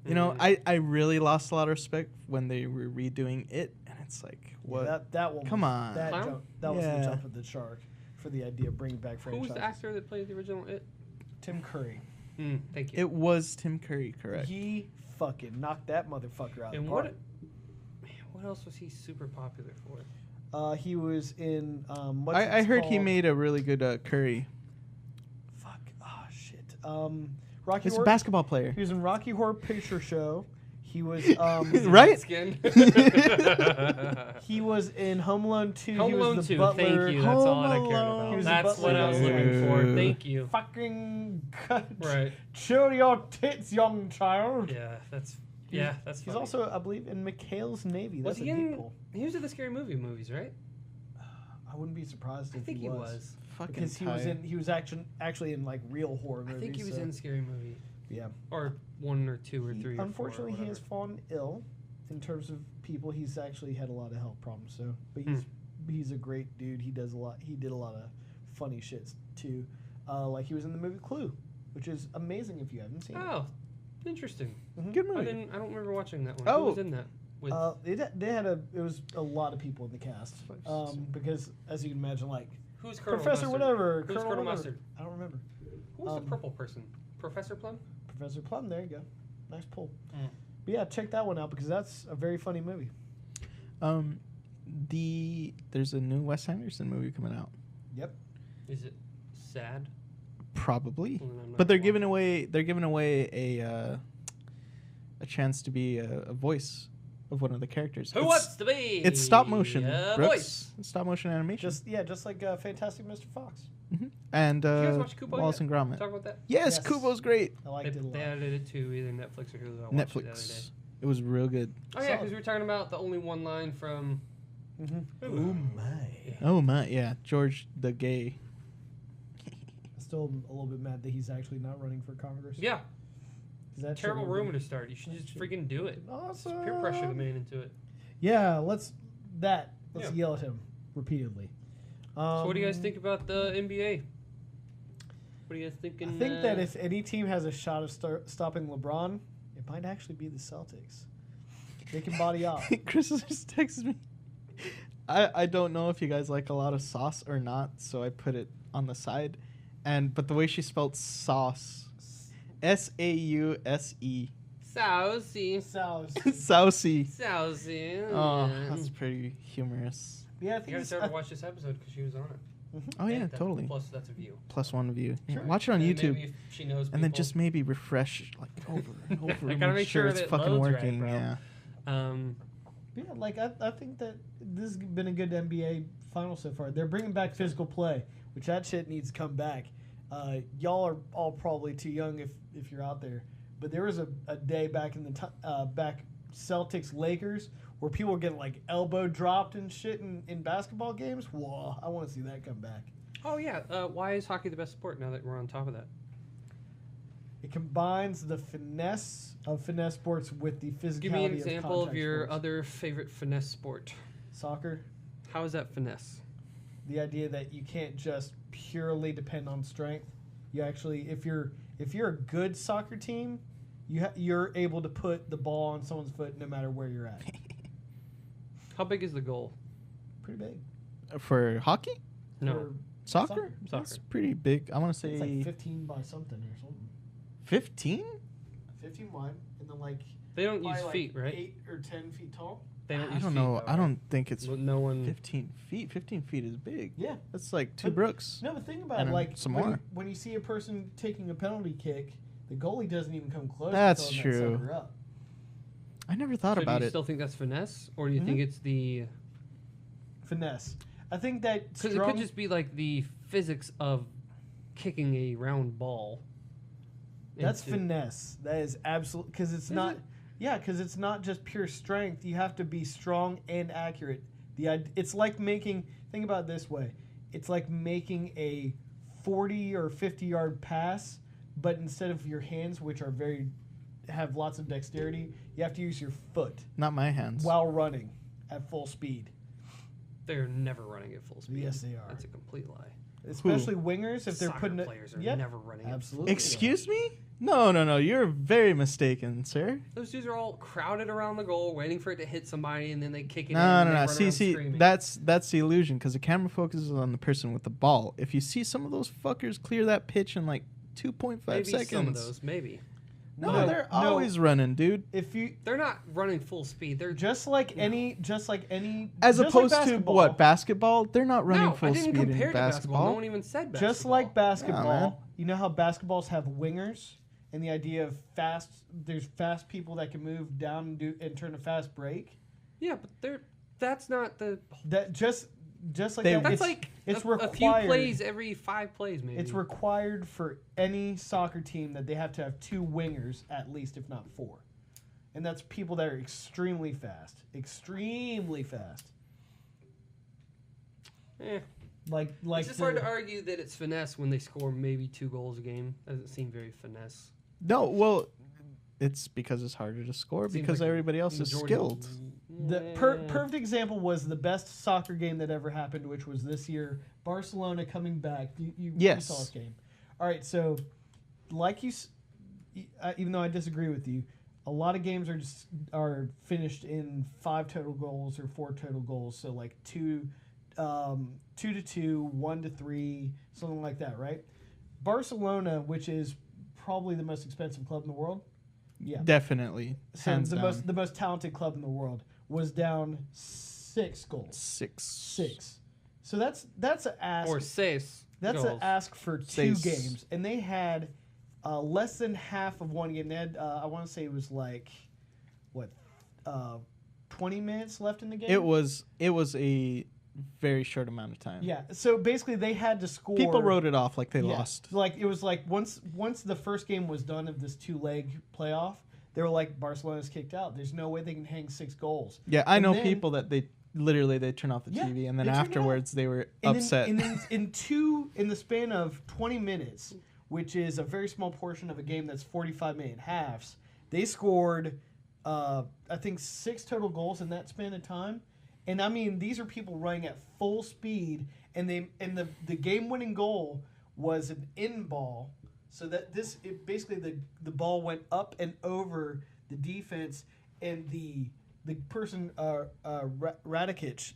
You know, Mm. I really lost a lot of respect when they were redoing it, and it's like, what? That one. Come on. That, Clown? that was the Yeah. jump of the shark for the idea of bringing back Who franchises. was the actor that played the original It? Tim Curry. Thank you. It was Tim Curry, correct? He fucking knocked that motherfucker out. And of the what? park. Man, what else was he super popular for? He was in. I heard he called? made a really good curry. Fuck. Oh shit. Rocky He's a Horror. basketball player. He was in Rocky Horror Picture Show. He was Right? Skin. He was in Home Alone 2. Home he was Alone the 2. Butler. Thank you. That's all I cared He about. was the That's what I was butler. looking for. Dude. Thank you. Fucking cut. Right. Show your tits, young child. Yeah, that's He's funny. also, I believe, in McHale's Navy. Was That's he a deep in? pull. He was in the Scary Movie movies, right? I wouldn't be surprised I if think he was. Fucking because he was actually in like real horror movies. I think he was so, in Scary Movie, Yeah. or 1 or 2 or 3 or 4. Unfortunately, or he has fallen ill. In terms of people, he's actually had a lot of health problems. So, but he's a great dude. He does a lot. He did a lot of funny shit too. Like he was in the movie Clue, which is amazing if you haven't seen Oh, interesting. it. Good I movie. don't remember watching that one. Oh. Who was in that? With It was a lot of people in the cast. Because as you can imagine, like who's Colonel Professor Mustard? whatever, Who's Colonel whatever. Mustard? I don't remember. Who was the Um, purple person? Professor Plum. Professor Plum. There you go. Nice pull. Mm. But yeah, check that one out because that's a very funny movie. There's a new Wes Anderson movie coming out. Yep. Is it sad? Probably. Well, then I'm not But they're gonna giving watch away a chance to be a voice of one of the characters. it. Who It's- wants to be? It's stop motion. a Brooks. voice? It's stop motion animation. Just like Fantastic Mr. Fox. And Did you guys watch Kubo Wallace yet? and Gromit. Talk about that. Yes, Yes. Kubo's great. I liked it a lot. They added it to either Netflix or Hulu. I watched it the other day. Netflix. It was real good. Oh yeah, Solid. because we were talking about the only one line from Mm-hmm. Oh my, yeah, George the gay. Still a little bit mad that he's actually not running for Congress. Yeah, 'Cause that terrible shit would've rumor been to start. You should just shit. freaking do it. Awesome. Peer pressure the man into it. Yeah, let's Yeah. yell at him repeatedly. So what do you guys think about the NBA? What are you guys thinking? I think that if any team has a shot of stopping LeBron, it might actually be the Celtics. They can body up. Chris just texted me. I don't know if you guys like a lot of sauce or not, so I put it on the side. But the way she spelled sauce, Sause. Sousy. Sousy. Sousy. Oh, that's pretty humorous. Yeah, I You think gotta it's, start to watch this episode because she was on it. Oh yeah, And that- totally. Plus, that's a view. +1 view. Yeah, Sure. watch it on And YouTube, maybe if she knows and then people- just maybe refresh like over and over. I and gotta make sure it's that it fucking loads right, working. bro. Yeah. yeah, like I think that this has been a good NBA final so far. They're bringing back physical play, which that shit needs to come back. Y'all are all probably too young if you're out there, but there was a day back in the back Celtics Lakers where people were getting like elbow dropped and shit in basketball games. Whoa, I want to see that come back. Oh yeah. Why is hockey the best sport? Now that we're on top of that. It combines the finesse of finesse sports with the physicality Give me an of example of contact your sports. other favorite finesse sport. Soccer. How is that finesse? The idea that you can't just purely depend on strength. You actually, if you're a good soccer team, you're able to put the ball on someone's foot no matter where you're at. How big is the goal? Pretty big. For hockey, No. For soccer, that's Soccer. pretty big. I want to it's say like 15 by something or something. 15. 15 wide, and then like They don't probably use like feet, right? 8 or 10 feet tall. They don't I use don't feet, know. though, I don't think it's right? No one. 15 feet. 15 feet is big. Yeah. That's like two But- Brooks. No, but think about And it. Like some when you, more. when you see a person taking a penalty kick, the goalie doesn't even come close. That's to throwing that true. sucker up. I never thought So about do you it. still think that's finesse, or do you Mhm. think it's the? Finesse. I think that Because it strong. could just be like the physics of kicking a round ball. That's into- finesse. That is absolute because it's Is not. it? Yeah, because it's not just pure strength. You have to be strong and accurate. It's like making. Think about it this way. It's like making a 40 or 50-yard pass, but instead of your hands, which are have lots of dexterity, you have to use your foot Not my hands. while running at full speed. They're never running at full speed. Yes, they are. That's a complete lie. Especially wingers, if they're Soccer putting it. players are Yep, never running. absolutely. Excuse me? No. You're very mistaken, sir. Those dudes are all crowded around the goal, waiting for it to hit somebody, and then they kick it in. No. and they run around See, screaming. that's the illusion because the camera focuses on the person with the ball. If you see some of those fuckers clear that pitch in like 2.5 maybe seconds. some of those, maybe. No, they're always running, dude. If you They're not running full speed. They're just like any, As just like opposed to basketball. what, basketball? They're not running no, full I didn't speed compare in to basketball. No basketball. one even said basketball. Just like man. basketball, you know how basketballs have wingers, and the idea of fast. There's fast people that can move down and turn a fast break. Yeah, but that's not the. That just like They- that. That's It's, like it's a few required. plays every 5 plays, maybe. It's required for any soccer team that they have to have 2 wingers at least, if not 4, and that's people that are extremely fast. Eh. Like It's just hard to argue that it's finesse when they score maybe 2 goals a game. Doesn't seem very finesse. No, well, it's because it's harder to score Seems because like everybody else is majority- skilled. The perfect example was the best soccer game that ever happened, which was this year. Barcelona coming back. You Yes. saw this game. All right, so like even though I disagree with you, a lot of games are finished in 5 total goals or 4 total goals. So like 2 to 2, 1 to 3, something like that, right? Barcelona, which is probably the most expensive club in the world. Yeah. Definitely. So Hands the down. most talented club in the world was down 6 goals. 6. So that's an ask. Or 6 That's goals. an ask for 2 Seis. games, and they had less than half of one game. They had I want to say it was like 20 minutes left in the game. It was a very short amount of time. Yeah. So basically, they had to score. People wrote it off like they Yeah. lost. Like it was like once the first game was done of this 2-leg playoff, they were like Barcelona's kicked out. There's no way they can hang 6 goals. Yeah, I And know then- people that literally they turn off the Yeah, TV, and then they turn it off. afterwards they were And upset. then in the span of 20 minutes, which is a very small portion of a game that's 45-minute halves, they scored, I think, 6 total goals in that span of time. And I mean, these are people running at full speed, and the game-winning goal was an in ball, so that basically the ball went up and over the defense, and the person Radikic,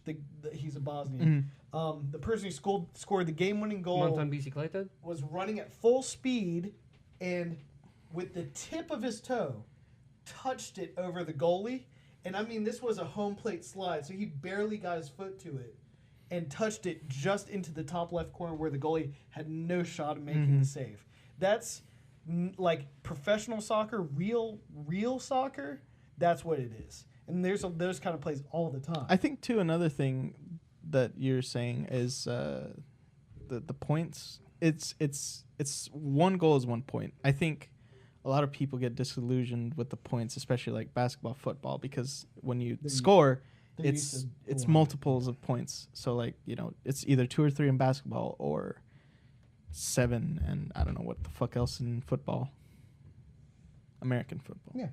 he's a Bosnian. The person who scored the game-winning goal Montan Bicicleta? was running at full speed, and with the tip of his toe, touched it over the goalie. And I mean, this was a home plate slide, so he barely got his foot to it, and touched it just into the top left corner where the goalie had no shot of making the save. That's like professional soccer, real soccer. That's what it is. And there's those kind of plays all the time. I think too, another thing that you're saying is the points. It's 1 goal is 1 point. I think a lot of people get disillusioned with the points, especially like basketball, football, because when you score, it's multiples of points. So like, you know, it's either 2 or 3 in basketball or 7, and I don't know what the fuck else in football. American football. Yeah.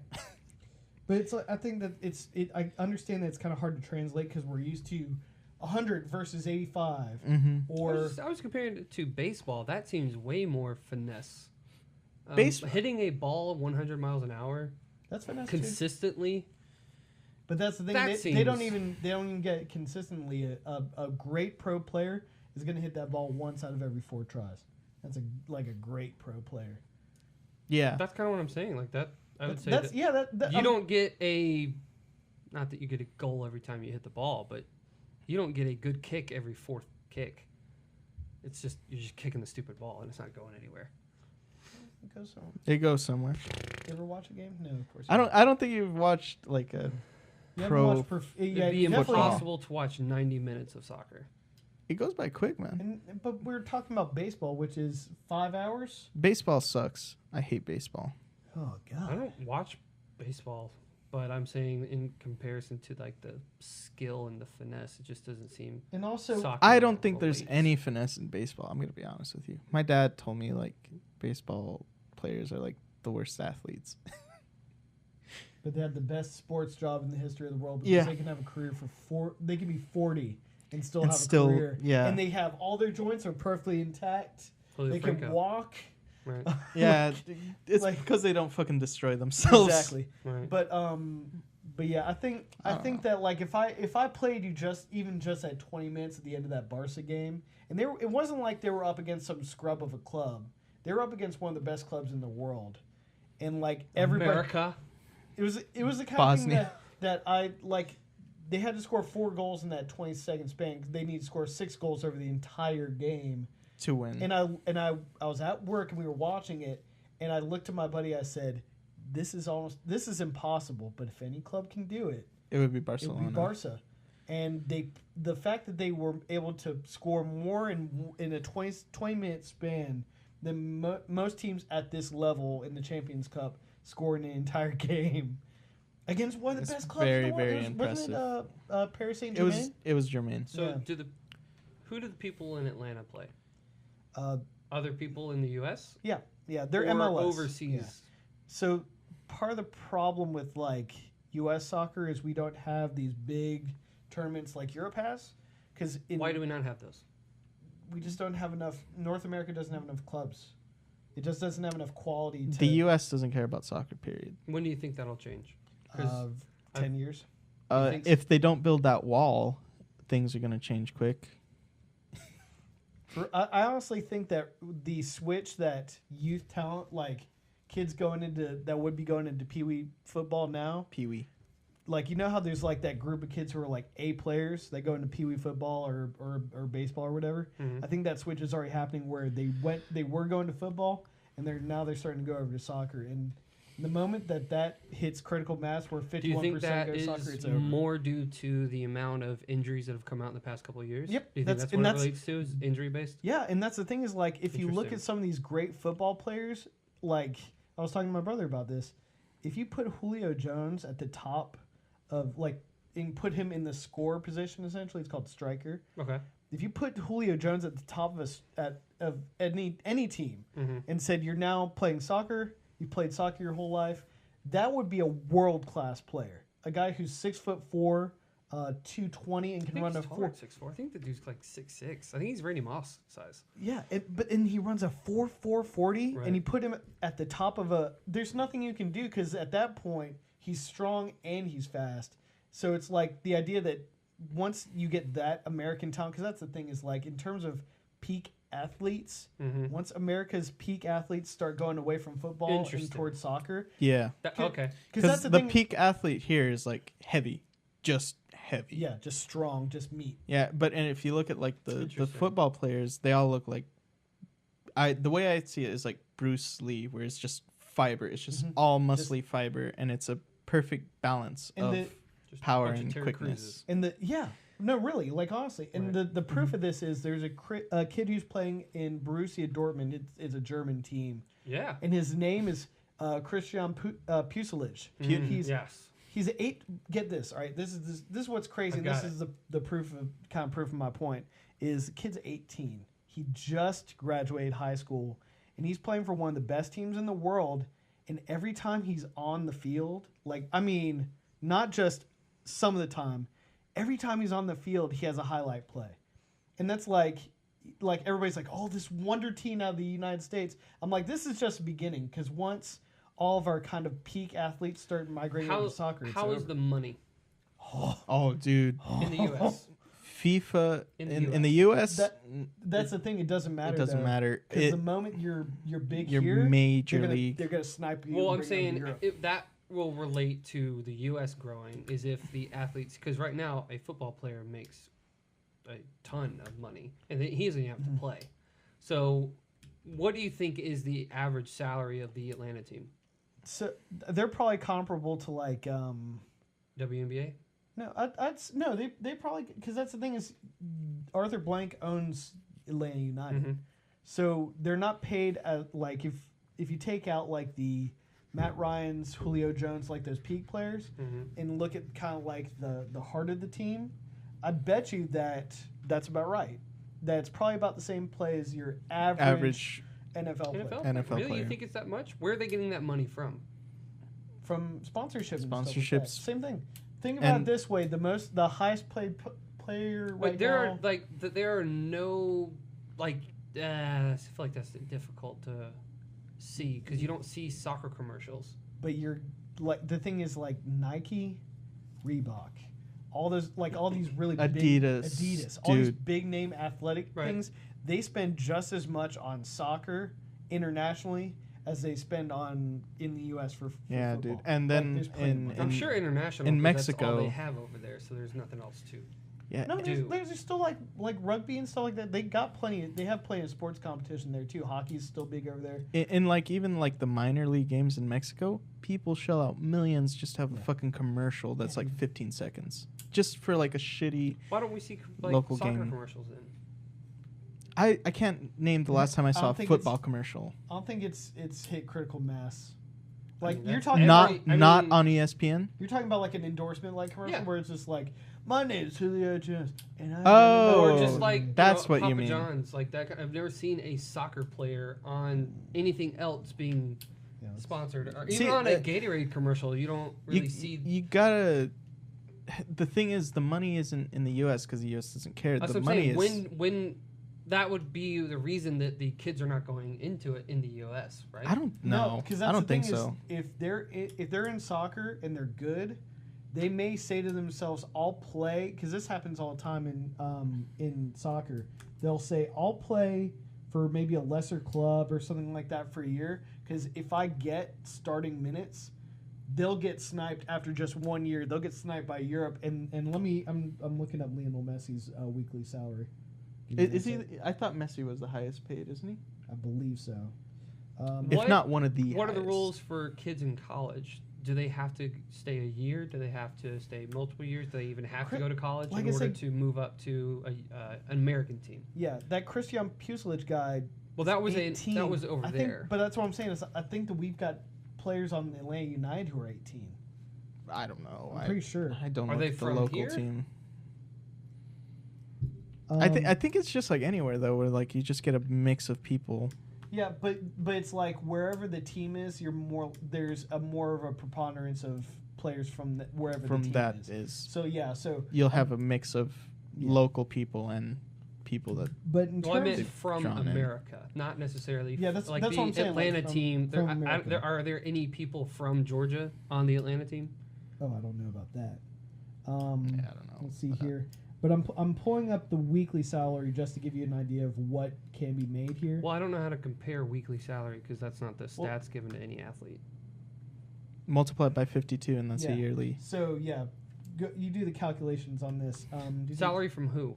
But it's I think that I understand that it's kind of hard to translate because we're used to 100 versus 85. Or I was comparing it to baseball. That seems way more finesse. Hitting a ball 100 miles an hour that's finesse consistently. too. But that's the thing. They don't even get it consistently. A great pro player is going to hit that ball once out of every 4 tries. That's like a great pro player. Yeah. That's kind of what I'm saying. Like that. I would say that's that you don't get not that you get a goal every time you hit the ball, but you don't get a good kick every 4th kick. It's just you're just kicking the stupid ball and it's not going anywhere. It goes somewhere. You ever watch a game? No, of course. I don't think you've watched like a pro. It'd be impossible to watch 90 minutes of soccer. It goes by quick, man. But we're talking about baseball, which is 5 hours. Baseball sucks. I hate baseball. Oh God! I don't watch baseball, but I'm saying in comparison to like the skill and the finesse, it just doesn't seem. And also, soccer I don't think relates. there's any finesse in baseball. I'm gonna be honest with you. My dad told me like baseball players are like the worst athletes. But they have the best sports job in the history of the world because they can have a career they can be 40 and still have a career. Yeah. And they have all their joints are perfectly intact. They can walk. Right. Yeah, it's Like- because they don't fucking destroy themselves. Exactly. Right. But yeah, I think that like if I played you just at 20 minutes at the end of that Barca game, and it wasn't like they were up against some scrub of a club. They were up against one of the best clubs in the world, and like everybody. America. It was the kind Bosnia. of thing that I like. They had to score 4 goals in that 20-second span. They need to score 6 goals over the entire game To win. And I was at work and we were watching it, and I looked at my buddy. I said, "This is impossible. But if any club can do it, it would be it Barcelona. would be Barca." And the fact that they were able to score more in a 20-minute span than most teams at this level in the Champions Cup scored in an entire game against one of the best clubs in the world. Very impressive. Wasn't it Paris Saint-Germain? It was Germain. So who do the people in Atlanta play? Other people in the U.S.? Yeah, they're or MLS. overseas. Yeah. So part of the problem with like U.S. soccer is we don't have these big tournaments like Europe has. Why do we not have those? We just don't have enough. North America doesn't have enough clubs. It just doesn't have enough quality. The U.S. doesn't care about soccer, period. When do you think that'll change? 10 years. If they don't build that wall, things are going to change quick. I honestly think that the switch that youth talent, like kids that would be going into Pee-wee football now. Pee-wee. Like, you know how there's like that group of kids who are like A players that go into Pee-wee football or baseball or whatever. Mm-hmm. I think that switch is already happening where they were going to football and they're starting to go over to soccer. And the moment that hits critical mass where 51% Do you think that go to is soccer, it's over. more due to the amount of injuries that have come out in the past couple of years? Yep. Do you think that's what it relates to, is injury based? Yeah, and that's the thing is, like, if you look Interesting. at some of these great football players, like, I was talking to my brother about this. If you put Julio Jones at the top of, like, and put him in the score position, essentially, it's called striker. Okay. If you put Julio Jones at the top of any team and said you're now playing soccer, you played soccer your whole life, that would be a world-class player. A guy who's 6'4", 220, and can run a 6'4". I think the dude's like 6'6". I think he's Randy Moss size. Yeah, but he runs a 4.40, Right. and you put him at the top of a. There's nothing you can do because at that point he's strong and he's fast. So it's like the idea that once you get that American talent, because that's the thing is like in terms of peak athletes, once America's peak athletes start going away from football and towards soccer. Yeah. Okay. Because the peak athlete here is like heavy, just heavy. Yeah, just strong, just meat. Yeah, and if you look at like the football players, they all look like the way I see it is like Bruce Lee, where it's just fiber. It's just all muscly fiber, and it's a perfect balance of power and quickness. And no, really, like honestly. And the proof of this is there's a kid who's playing in Borussia Dortmund. It's a German team. Yeah. And his name is Christian Puselich. He's 8. Get this, all right. This is what's crazy. And this is the proof of my point. Is the kid's 18. He just graduated high school, and he's playing for one of the best teams in the world. And every time he's on the field, like I mean, not just some of the time, every time he's on the field, he has a highlight play, and that's like everybody's like, oh, this wonder teen out of the United States. I'm like, this is just the beginning because once all of our kind of peak athletes start migrating into soccer. How is the money? Oh, dude. In the U.S. FIFA in the U.S. That's the thing. It doesn't matter. It doesn't matter. Because the moment you're big you're here, major league. They're gonna snipe you. Well, I'm saying that will relate to the U.S. growing is if the athletes, because right now a football player makes a ton of money and he doesn't even have to play. So, what do you think is the average salary of the Atlanta team? So they're probably comparable to like WNBA. No, they probably, because that's the thing is Arthur Blank owns Atlanta United, so they're not paid at like if you take out like the Matt Ryan's, Julio Jones, like those peak players, and look at kind of like the heart of the team, I bet you that's about right. That's probably about the same play as your average NFL player. Really? You think it's that much? Where are they getting that money from? From sponsorships. Sponsorships. Like Same thing. Think about it this way: the highest paid player right now. There are no I feel like that's difficult to see because you don't see soccer commercials. But you're like the thing is like Nike, Reebok, all these really Adidas, big, all these big name athletic things. They spend just as much on soccer internationally as they spend in the U.S. for yeah, football. dude. And then I'm sure international in Mexico that's all they have over there, so there's nothing else to. Yeah, no, there's still like rugby and stuff like that. They have plenty of sports competition there too. Hockey's still big over there. In like even like the minor league games in Mexico, people shell out millions just to have a fucking commercial that's like 15 seconds, just for like a shitty. Why don't we see local soccer game commercials then? I can't name the last time I saw a football commercial. I don't think it's hit critical mass. Like you're talking not on ESPN. You're talking about like an endorsement like commercial where it's just like my name's Julio Jones and or just like that's what Papa you mean. John's like that. I've never seen a soccer player on anything else being sponsored or even on a Gatorade commercial. You don't really see. You gotta. The thing is, the money isn't in the U.S. because the U.S. doesn't care. That's the what I'm money saying. is When that would be the reason that the kids are not going into it in the U.S. Right? I don't know. No, because I don't think so. If they're in soccer and they're good, they may say to themselves, "I'll play," because this happens all the time in soccer. They'll say, "I'll play for maybe a lesser club or something like that for a year," because if I get starting minutes, they'll get sniped after just 1 year. They'll get sniped by Europe. And I'm looking up Lionel Messi's weekly salary. Is he? I thought Messi was the highest paid, isn't he? I believe so. If not one of the. What are the rules for kids in college? Do they have to stay a year? Do they have to stay multiple years? Do they even have to go to college in order to move up to an American team? Yeah, that Christian Puselich guy. Well, that was 18. that was over there. But that's what I'm saying is I think that we've got players on Atlanta United who are 18. I don't know. I'm pretty sure. I don't Are know they the from local here? team. I think it's just like anywhere though, where like you just get a mix of people. Yeah, but it's like wherever the team is, there's a more of a preponderance of players from wherever the team that is. is. So yeah, so You'll have a mix of Yeah. local people and people that. but in Well, I terms meant of from drawn in. America, not necessarily. Yeah, that's like what the I'm saying, like, Atlanta from- team. from America. Are there any people from Georgia on the Atlanta team? oh, I don't know about that. Yeah, I don't know. Let's see But, here. But I'm pulling up the weekly salary just to give you an idea of what can be made here. Well, I don't know how to compare weekly salary because that's not the stats Well- given to any athlete. multiply it by 52, and that's Yeah. a yearly. So yeah, you do the calculations on this. Salary from who?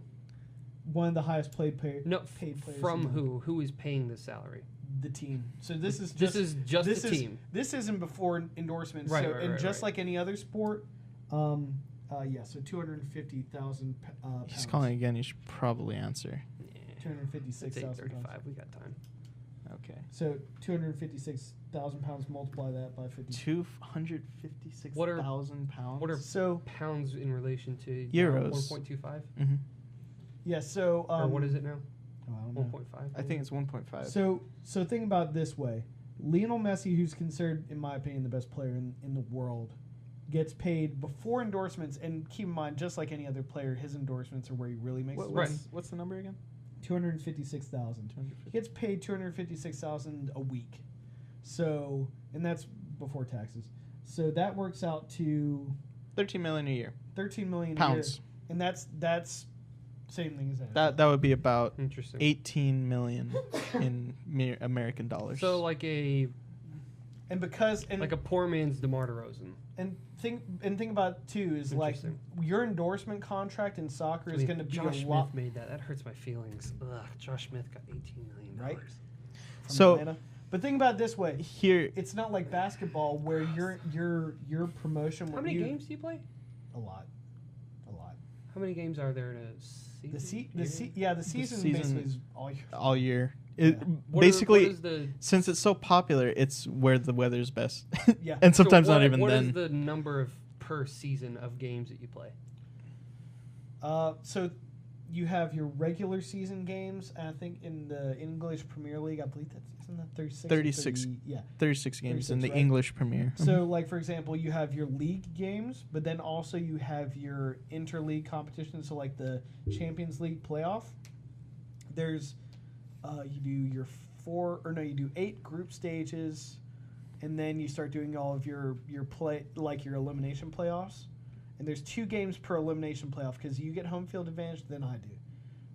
One of the highest paid No, paid players from in the- who? Who is paying this salary? the team. So this is This is just this the is- team. This isn't before endorsements. Right, so, right, and right, just right. like any other sport, so 250,000 He's pounds. calling again. You should probably answer. Let's say 256,000 pounds. 35. We got time. Okay. So 256,000 pounds. Multiply that by 50. 256,000 pounds. What are So pounds in relation to Euros. 1.25? Mm-hmm. yeah. So Or what is it now? oh, I don't know. 1.5? I think it's 1.5. So think about it this way: Lionel Messi, who's considered, in my opinion, the best player in the world, gets paid before endorsements. And keep in mind, just like any other player, his endorsements are where he really makes What- the Right. what's the number again? 256,000. He gets paid 256,000 a week. So, and that's before taxes. So that works out to 13 million a year. 13 million Pounds. a year, and that's same thing as that. That would be about Interesting. 18 million in American dollars. So like a and a poor man's DeMar DeRozan. and think about it too is like Interesting. your endorsement contract in soccer is going to be Josh a lot Smith made that. That hurts my feelings. Ugh, Josh Smith got $18 million. Right. from So- Atlanta. But think about it this way: here, it's not like basketball where your promotion. How when many you- games do you play? A lot. How many games are there in a season? The season season- basically is all year. all year. It, Yeah. basically, what is the since it's so popular, it's where the weather's best. Yeah. And sometimes so what, not even what then. is the number of per season of games that you play? So you have your regular season games, and I think in the English Premier League, I believe isn't that 36? or 36. 30 yeah. 36 games in 36, the right? English Premier. So, like for example, you have your league games, but then also you have your interleague competitions. So, like the Champions League playoff. There's you do you do 8 group stages, and then you start doing all of your play like your elimination playoffs. And there's 2 games per elimination playoff because you get home field advantage, then I do.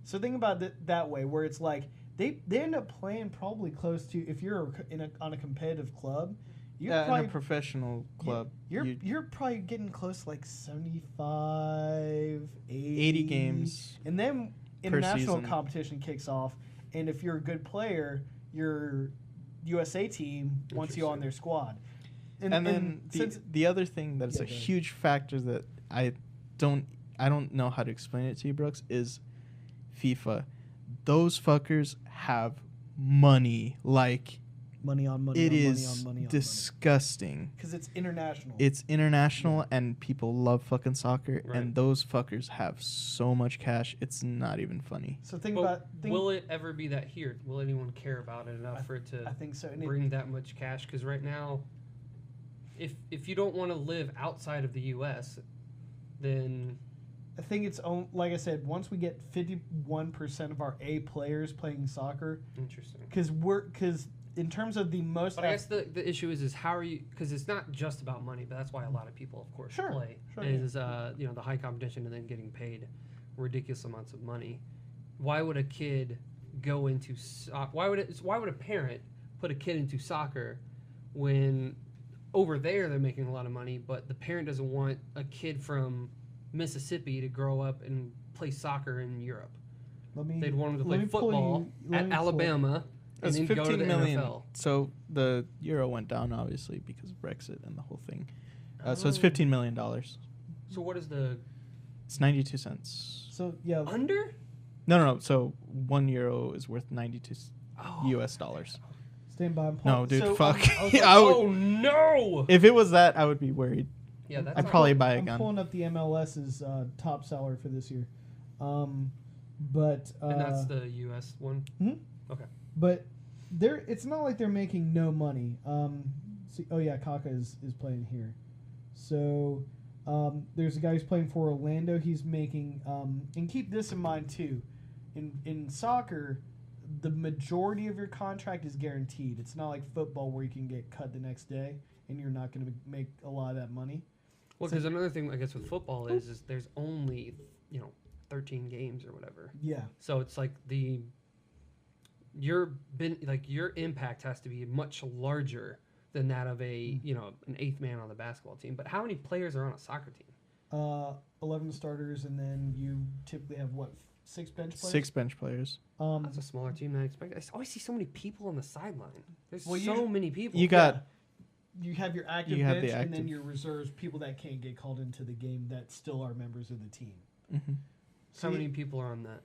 So think about it that way, where it's like they end up playing probably close to, if you're on a competitive club, you're In probably a professional club, you're probably getting close to like 75, 80 games. and then international season. competition kicks off. And if you're a good player, your USA team wants you on their squad. And then the other thing that's Yeah, a go ahead. huge factor that I don't know how to explain it to you, Brooks, is FIFA. Those fuckers have money. Like, money on money. it on is money on money on disgusting. because it's international. It's international, and people love fucking soccer, Right. and those fuckers have so much cash. It's not even funny. So think But about. will it ever be that here? Will anyone care about it enough for it to I think so. And bring that much cash? Because right now, if you don't want to live outside of the U.S., then I think it's like I said. Once we get 51% of our A players playing soccer, interesting. because in terms of the most. But I guess the issue is how are you? Because it's not just about money, but that's why a lot of people, of course, Sure, play. sure, Is the high competition and then getting paid ridiculous amounts of money. Why would a kid go into why would a parent put a kid into soccer when over there they're making a lot of money, but the parent doesn't want a kid from Mississippi to grow up and play soccer in Europe? They'd want him to play football at Alabama and It's then go to 15 the million. NFL. So the euro went down, obviously, because of Brexit and the whole thing. So it's Oh. $15 million. So what is the It's 92 cents. So yeah, under? No. So €1 is worth 92 Oh. US dollars. stand by. No, dude, so, fuck. I was Yeah, I would- Oh no! if it was that, I would be worried. Yeah, that's I'd not- probably buy a I'm gun. pulling up the MLS's top seller for this year. But And that's the U.S. one. but it's not like they're making no money. Oh yeah, Kaka is playing here. So there's a guy who's playing for Orlando. He's making and keep this in mind too. In soccer, the majority of your contract is guaranteed. It's not like football where you can get cut the next day and you're not going to make a lot of that money. Well, because another thing I guess with football is there's only 13 games or whatever. Yeah. So it's like your impact has to be much larger than that of an eighth man on the basketball team. But how many players are on a soccer team? 11 starters, and then you typically have 6 bench players. 6 bench players. That's a smaller team than I expected. I always see so many people on the sideline. There's Well, so many people. You got You have your active You have bench, the and then active. your reserves, people that can't get called into the game that still are members of the team. how many people are on that?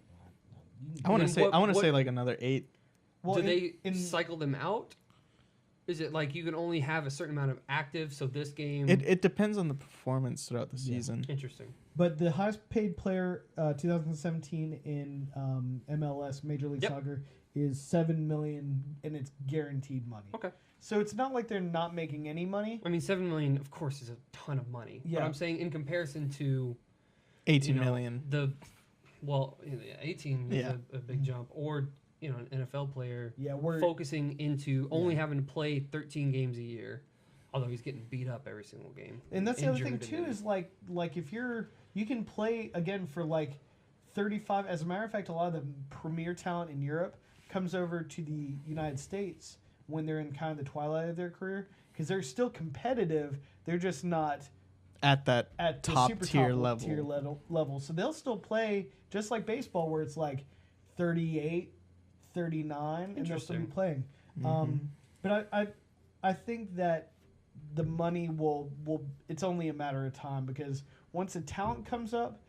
I want to And say what- say like another 8. Well, Do they cycle them out? Is it like you can only have a certain amount of active? So this game, It depends on the performance throughout the season. interesting. But the highest paid player 2017 in MLS Major League Yep. Soccer is $7 million, and it's guaranteed money. Okay. So it's not like they're not making any money. I mean, 7 million, of course, is a ton of money. Yeah. But I'm saying in comparison to 18 million. 18 is Yeah. a big jump, or an NFL player Yeah, we're focusing into only having to play 13 games a year, although he's getting beat up every single game. and that's the other thing injured too and then- is like if you can play again for like 35. As a matter of fact, a lot of the premier talent in Europe comes over to the United States when they're in kind of the twilight of their career because they're still competitive. They're just not At that at the top super tier top level. tier level. So they'll still play just like baseball where it's like 38, 39, and they'll still be Interesting. playing. But I think that the money will it's only a matter of time because once the talent comes up,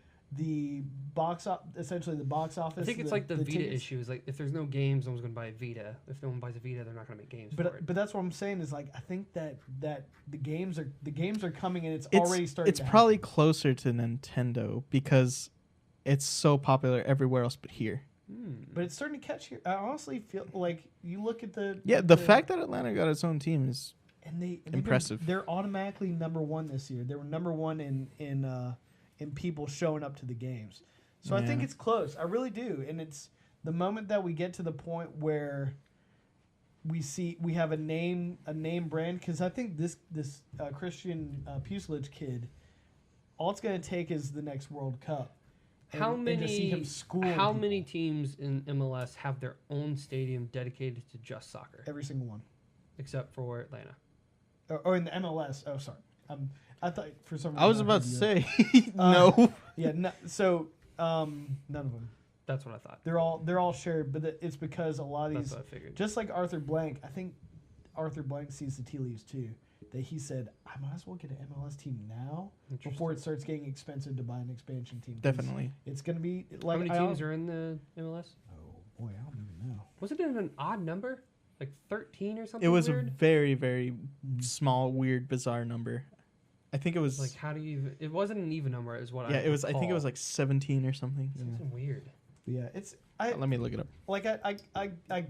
essentially the box office. I think it's like the Vita tickets- issue. Is like if there's no games, no one's going to buy a Vita. If no one buys a Vita, they're not going to make games for it. But that's what I'm saying is like I think that the games are coming and it's It's already starting. it's to probably happen. closer to Nintendo because it's so popular everywhere else but here. But it's starting to catch here. I honestly feel like you look at the The fact that Atlanta got its own team is they've been- impressive. they're automatically number one this year. They were number one in people showing up to the games. So I think Yeah. it's close. I really do. And it's the moment that we get to the point where we have a name brand because I think this Christian Pucelich kid, all it's going to take is the next World Cup. How and to see him school How people. many teams in MLS have their own stadium dedicated to just soccer, Every single one. except for Atlanta? Or in the MLS. Oh, sorry. I thought for some reason I was about to heard say no. Yeah. No, so none of them. That's what I thought. They're all shared, but it's because a lot of That's these, what I figured. just like Arthur Blank. I think Arthur Blank sees the tea leaves too. That he said, I might as well get an MLS team now before it starts getting expensive to buy an expansion team. 'Cause Definitely. it's gonna be How like many teams are in the MLS? Oh boy, I don't even know. Wasn't it an odd number, like 13 or something? It was weird? a very, very small, weird, bizarre number. I think it was Like, how do you even... It wasn't an even number, is what I it was. I think it was recall. like 17 or something. Something weird. But yeah, it's Let me look it up. like I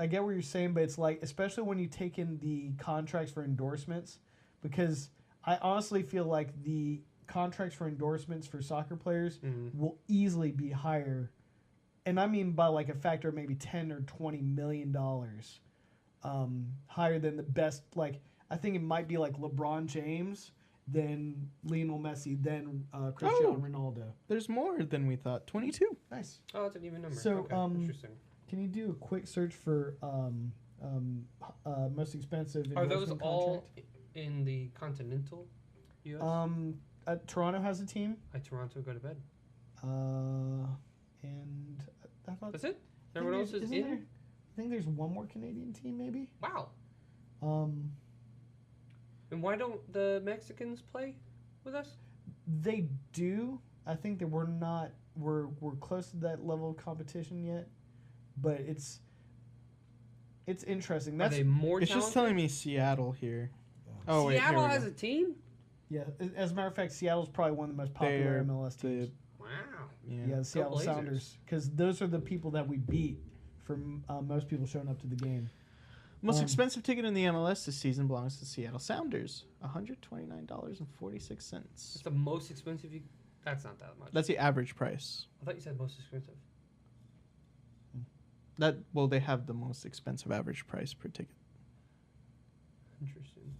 get what you're saying, but it's like especially when you take in the contracts for endorsements, because I honestly feel like the contracts for endorsements for soccer players will easily be higher, and I mean by like a factor of maybe $10 or $20 million higher than the best. Like I think it might be like LeBron James, then Lionel Messi, then Cristiano Ronaldo. There's more than we thought. 22. Nice. Oh, it's an even number. So, okay, interesting. Can you do a quick search for most expensive Are those endorsement all contract? in the continental U.S.? Toronto has a team, Toronto go to bed. and I thought That's it? Everyone else is isn't in? there- I think there's one more Canadian team, maybe. Wow. Um, And why don't the Mexicans play with us? they do. I think that we're close to that level of competition yet, but it's interesting. Are That's they more It's just talented? telling me Seattle here. Oh wait, Seattle here we has go. a team? Yeah, as a matter of fact, Seattle's probably one of the most popular They're MLS teams. Wow. Yeah, the Seattle Blazers. Sounders, because those are the people that we beat from most people showing up to the game. Most expensive ticket in the MLS this season belongs to Seattle Sounders, $129.46. It's the most expensive you... That's not that much. That's the average price. I thought you said most expensive. They have the most expensive average price per ticket. Interesting.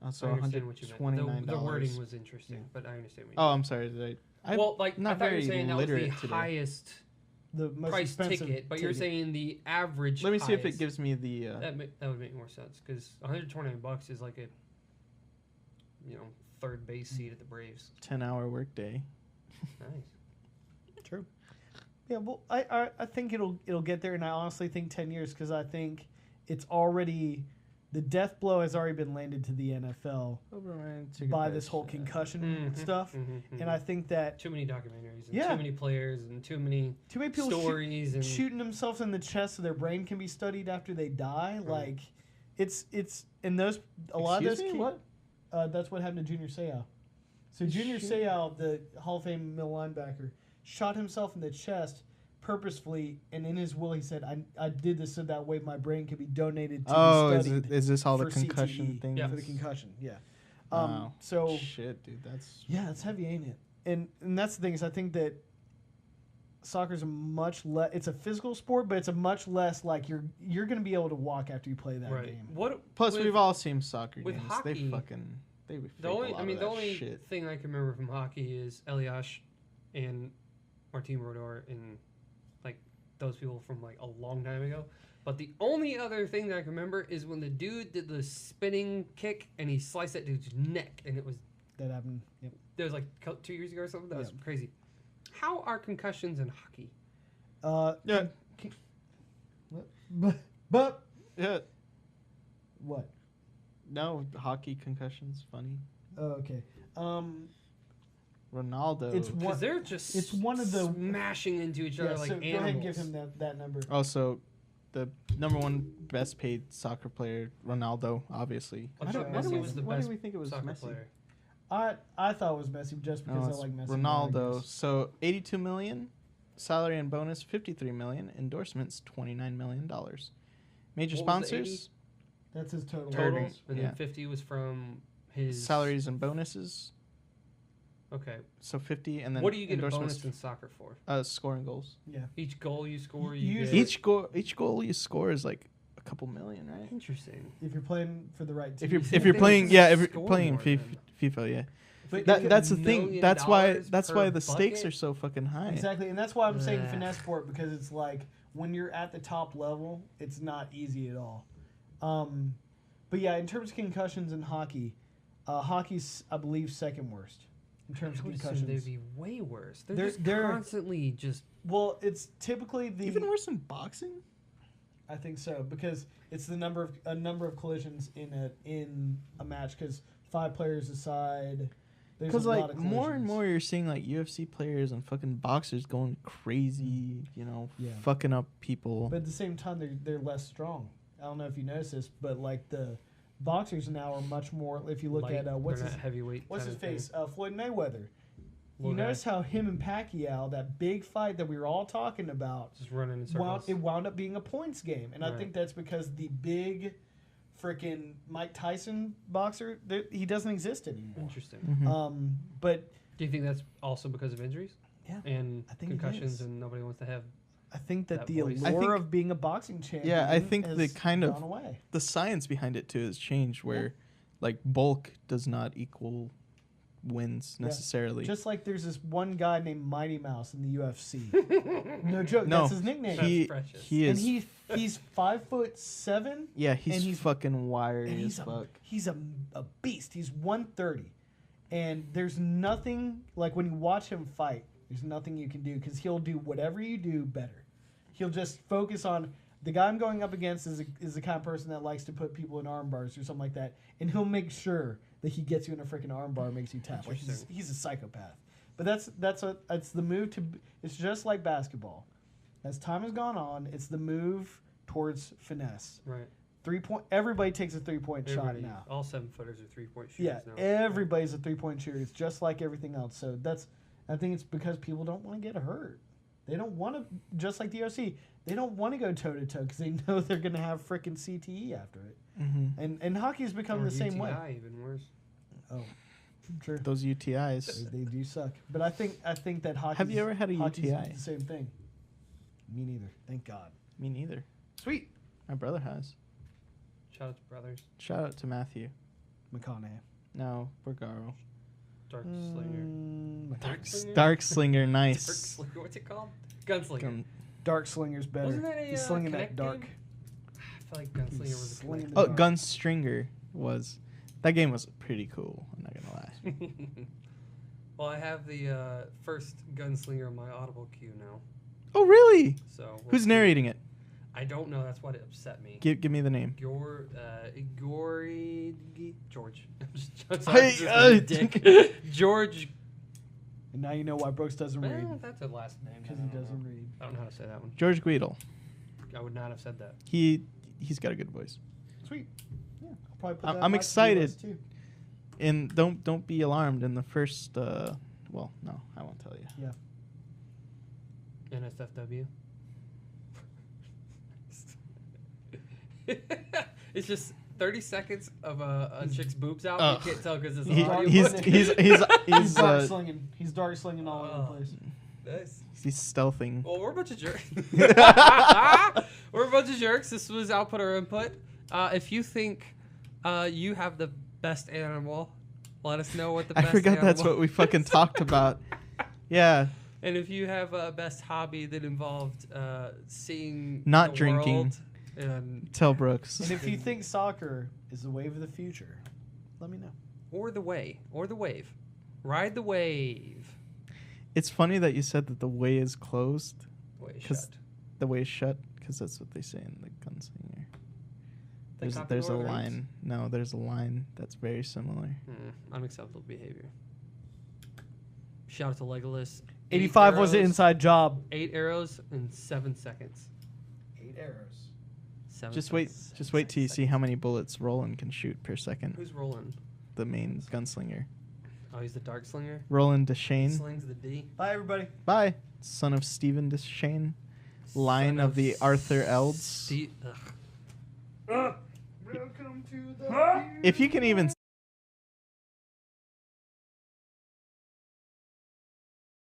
Also, I understand what you meant. $129. The wording was interesting, but I understand what you Oh, I'm sorry. Did I? well, like, not I thought you were very saying that was the literate today. highest The most price expensive ticket, but you're saying the average. Let me see if it highest. gives me the. That would make more sense because $129 is like a, third base seat at the Braves. 10-hour workday. Nice. True. Yeah, well, I think it'll get there, and I honestly think 10 years because I think it's already the death blow has already been landed to the NFL by this whole concussion stuff, and I think that Too many documentaries, and too many players, and too many people stories, and shooting themselves in the chest so their brain can be studied after they die. Like, it's and those a lot of those Excuse me? What? That's what happened to Junior Seau. So Junior Seau, the Hall of Fame middle linebacker, shot himself in the chest purposefully, and in his will he said, I did this so that way my brain could be donated to be studied. Is this all the for concussion CTE, thing? Yeah. For the concussion, yeah. Wow. So shit, dude, that's yeah, it's heavy, ain't it? And that's the thing is I think that soccer's a much less. It's a physical sport, but it's a much less like you're going to be able to walk after you play that right. game. Plus we've all seen soccer with games. hockey, They would the only shit. thing I can remember from hockey is Elias and Martin Brodeur and like those people from like a long time ago. But the only other thing that I can remember is when the dude did the spinning kick and he sliced that dude's neck, and it was That happened. Yep. That was like 2 years ago or something. That was crazy. How are concussions in hockey? Yeah. But Yeah. what? No, hockey concussions funny. Oh, okay. Ronaldo. It's Because they're just it's one of the smashing into each other like so animals. go ahead and give him that number. Also the number one best paid soccer player, Ronaldo, obviously. I thought Messi was the why best do we think it was soccer Messi? player. I thought it was Messi just because No, I it's like Messi. more, I Ronaldo. guess. So 82 million, salary and bonus 53 million, endorsements 29 million dollars. Major What was the sponsors, That's his total. Total, Earnings, and yeah. then 50 was from his salaries and bonuses. Okay. So 50, and then What do you get a endorsements, bonus in soccer for? scoring goals. Yeah. Each goal you score, You you usually- get... Each goal you score is like a couple million, right? Interesting. If you're playing for the right team. If you're think they playing, would yeah, if you're score playing more FIFA, yeah. But That- That's the $1 thing. million That's why per the stakes bucket? are so fucking high. Exactly, and that's why I'm saying Ugh. finesse sport because it's like when you're at the top level, it's not easy at all. But yeah, in terms of concussions in hockey, hockey's I believe second worst in terms of I would assume concussions. they'd be way worse. They're- They're constantly just... Well, it's typically the Even worse than boxing. I think so because it's the number of collisions in a match because 5 players aside. There's Because a lot like of more and collisions. more, you're seeing like UFC players and fucking boxers going crazy. You know, Yeah. fucking up people. But at the same time, they're less strong. I don't know if you noticed this, but like the boxers now are much more. If you look light. at what's They're his not heavyweight. what's his kind of face, thing. Floyd Mayweather. You Little guy. notice how him and Pacquiao, that big fight that we were all talking about, Just running in circles. wound up being a points game, and I Right. think that's because the big, freaking Mike Tyson boxer, he doesn't exist anymore. Interesting. Mhm. But Do you think that's also because of injuries? Yeah, And I think it concussions, is. and nobody wants to have... I think that That the voice. allure I think- of being a boxing champion, I think the has kind of- gone away. The science behind it too has changed, where like bulk does not equal wins Yeah. necessarily. Just like there's this one guy named Mighty Mouse in the UFC. No joke, No, that's his nickname. That's precious. he and is. he's 5'7", Yeah, and he's he's- fucking wiry and as fuck. he's a beast. He's 130, and there's nothing like when you watch him fight. There's nothing you can do because he'll do whatever you do better. He'll just focus on the guy I'm going up against is the kind of person that likes to put people in arm bars or something like that, and he'll make sure that he gets you in a freaking arm bar and makes you tap. Like he's a psychopath. But that's the move to. It's just like basketball. As time has gone on, it's the move towards finesse. Right. 3-point. Everybody takes a 3-point shot Everybody, now. all 7-footers are 3-point shooters Yeah, now. everybody's a 3-point shooter. It's just like everything else. So I think it's because people don't want to get hurt. They don't want to, just like the OC, they don't want to go toe to toe because they know they're going to have freaking CTE after it. Mm-hmm. And hockey's become Or the same way. UTI, even worse. Oh, sure. Those UTIs. They do suck. But I think that hockey. Have you ever had a hockey's UTI? the same thing. Me neither. Thank God. Me neither. Sweet. My brother has. Shout out to brothers. Shout out to Matthew. McConaughey. No, Bergaro. Dark Slinger. Dark Slinger, nice. Dark Slinger. What's it called? Gunslinger. Dark Slinger's better. Wasn't that a, He's slinging that Connect dark. game? I feel like Gunslinger was a slinging Connect the Oh, dark. Gunstringer was. That game was pretty cool. I'm not gonna lie. Well, I have the first Gunslinger on my Audible queue now. Oh, really? So we'll Who's see. narrating it? I don't know. That's what upset me. Give me the name. George. I'm sorry, I'm just being a dick. George. And now you know why Brooks doesn't read. Well, that's a last name. Because I he don't know. doesn't read. I don't know how to say that one. George Guidel. I would not have said that. He's got a good voice. Sweet. Yeah. I'll probably put I'm that on my excited. to-do list, too. And don't be alarmed in the first. Well, no, I won't tell you. Yeah. NSFW. It's just 30 seconds of a chick's boobs out. Ugh. You can't tell because it's He- an audio. he's book. He's dark uh, slinging. He's dark slinging all over the place. Nice. he's stealthing. Well, we're a bunch of jerks. We're a bunch of jerks. This was output or input. If you think you have the best animal, let us know what the I best forgot animal. that's what we fucking talked about. Yeah, And if you have a best hobby that involved seeing Not the drinking. world and tell Brooks. And if you think soccer is the wave of the future, let me know. or the wave, ride the wave. It's funny that you said that the way is closed. Way 'Cause shut. The way is shut because that's what they say in the Gunslinger. They copy There's a Lord of the line. No, there's a line that's very similar. Unacceptable behavior. Shout out to Legolas. 85 was an inside job. 8 arrows in 7 seconds. 8 arrows. 7 Just wait till you see how many bullets Roland can shoot per second. Who's rolling? The main gunslinger. Oh, he's the Dark Slinger. Roland He Deshane. slings the D. Bye, everybody. Bye. Son of Stephen Deshane. Line of the Arthur Elds. Ugh. Welcome to the If you can even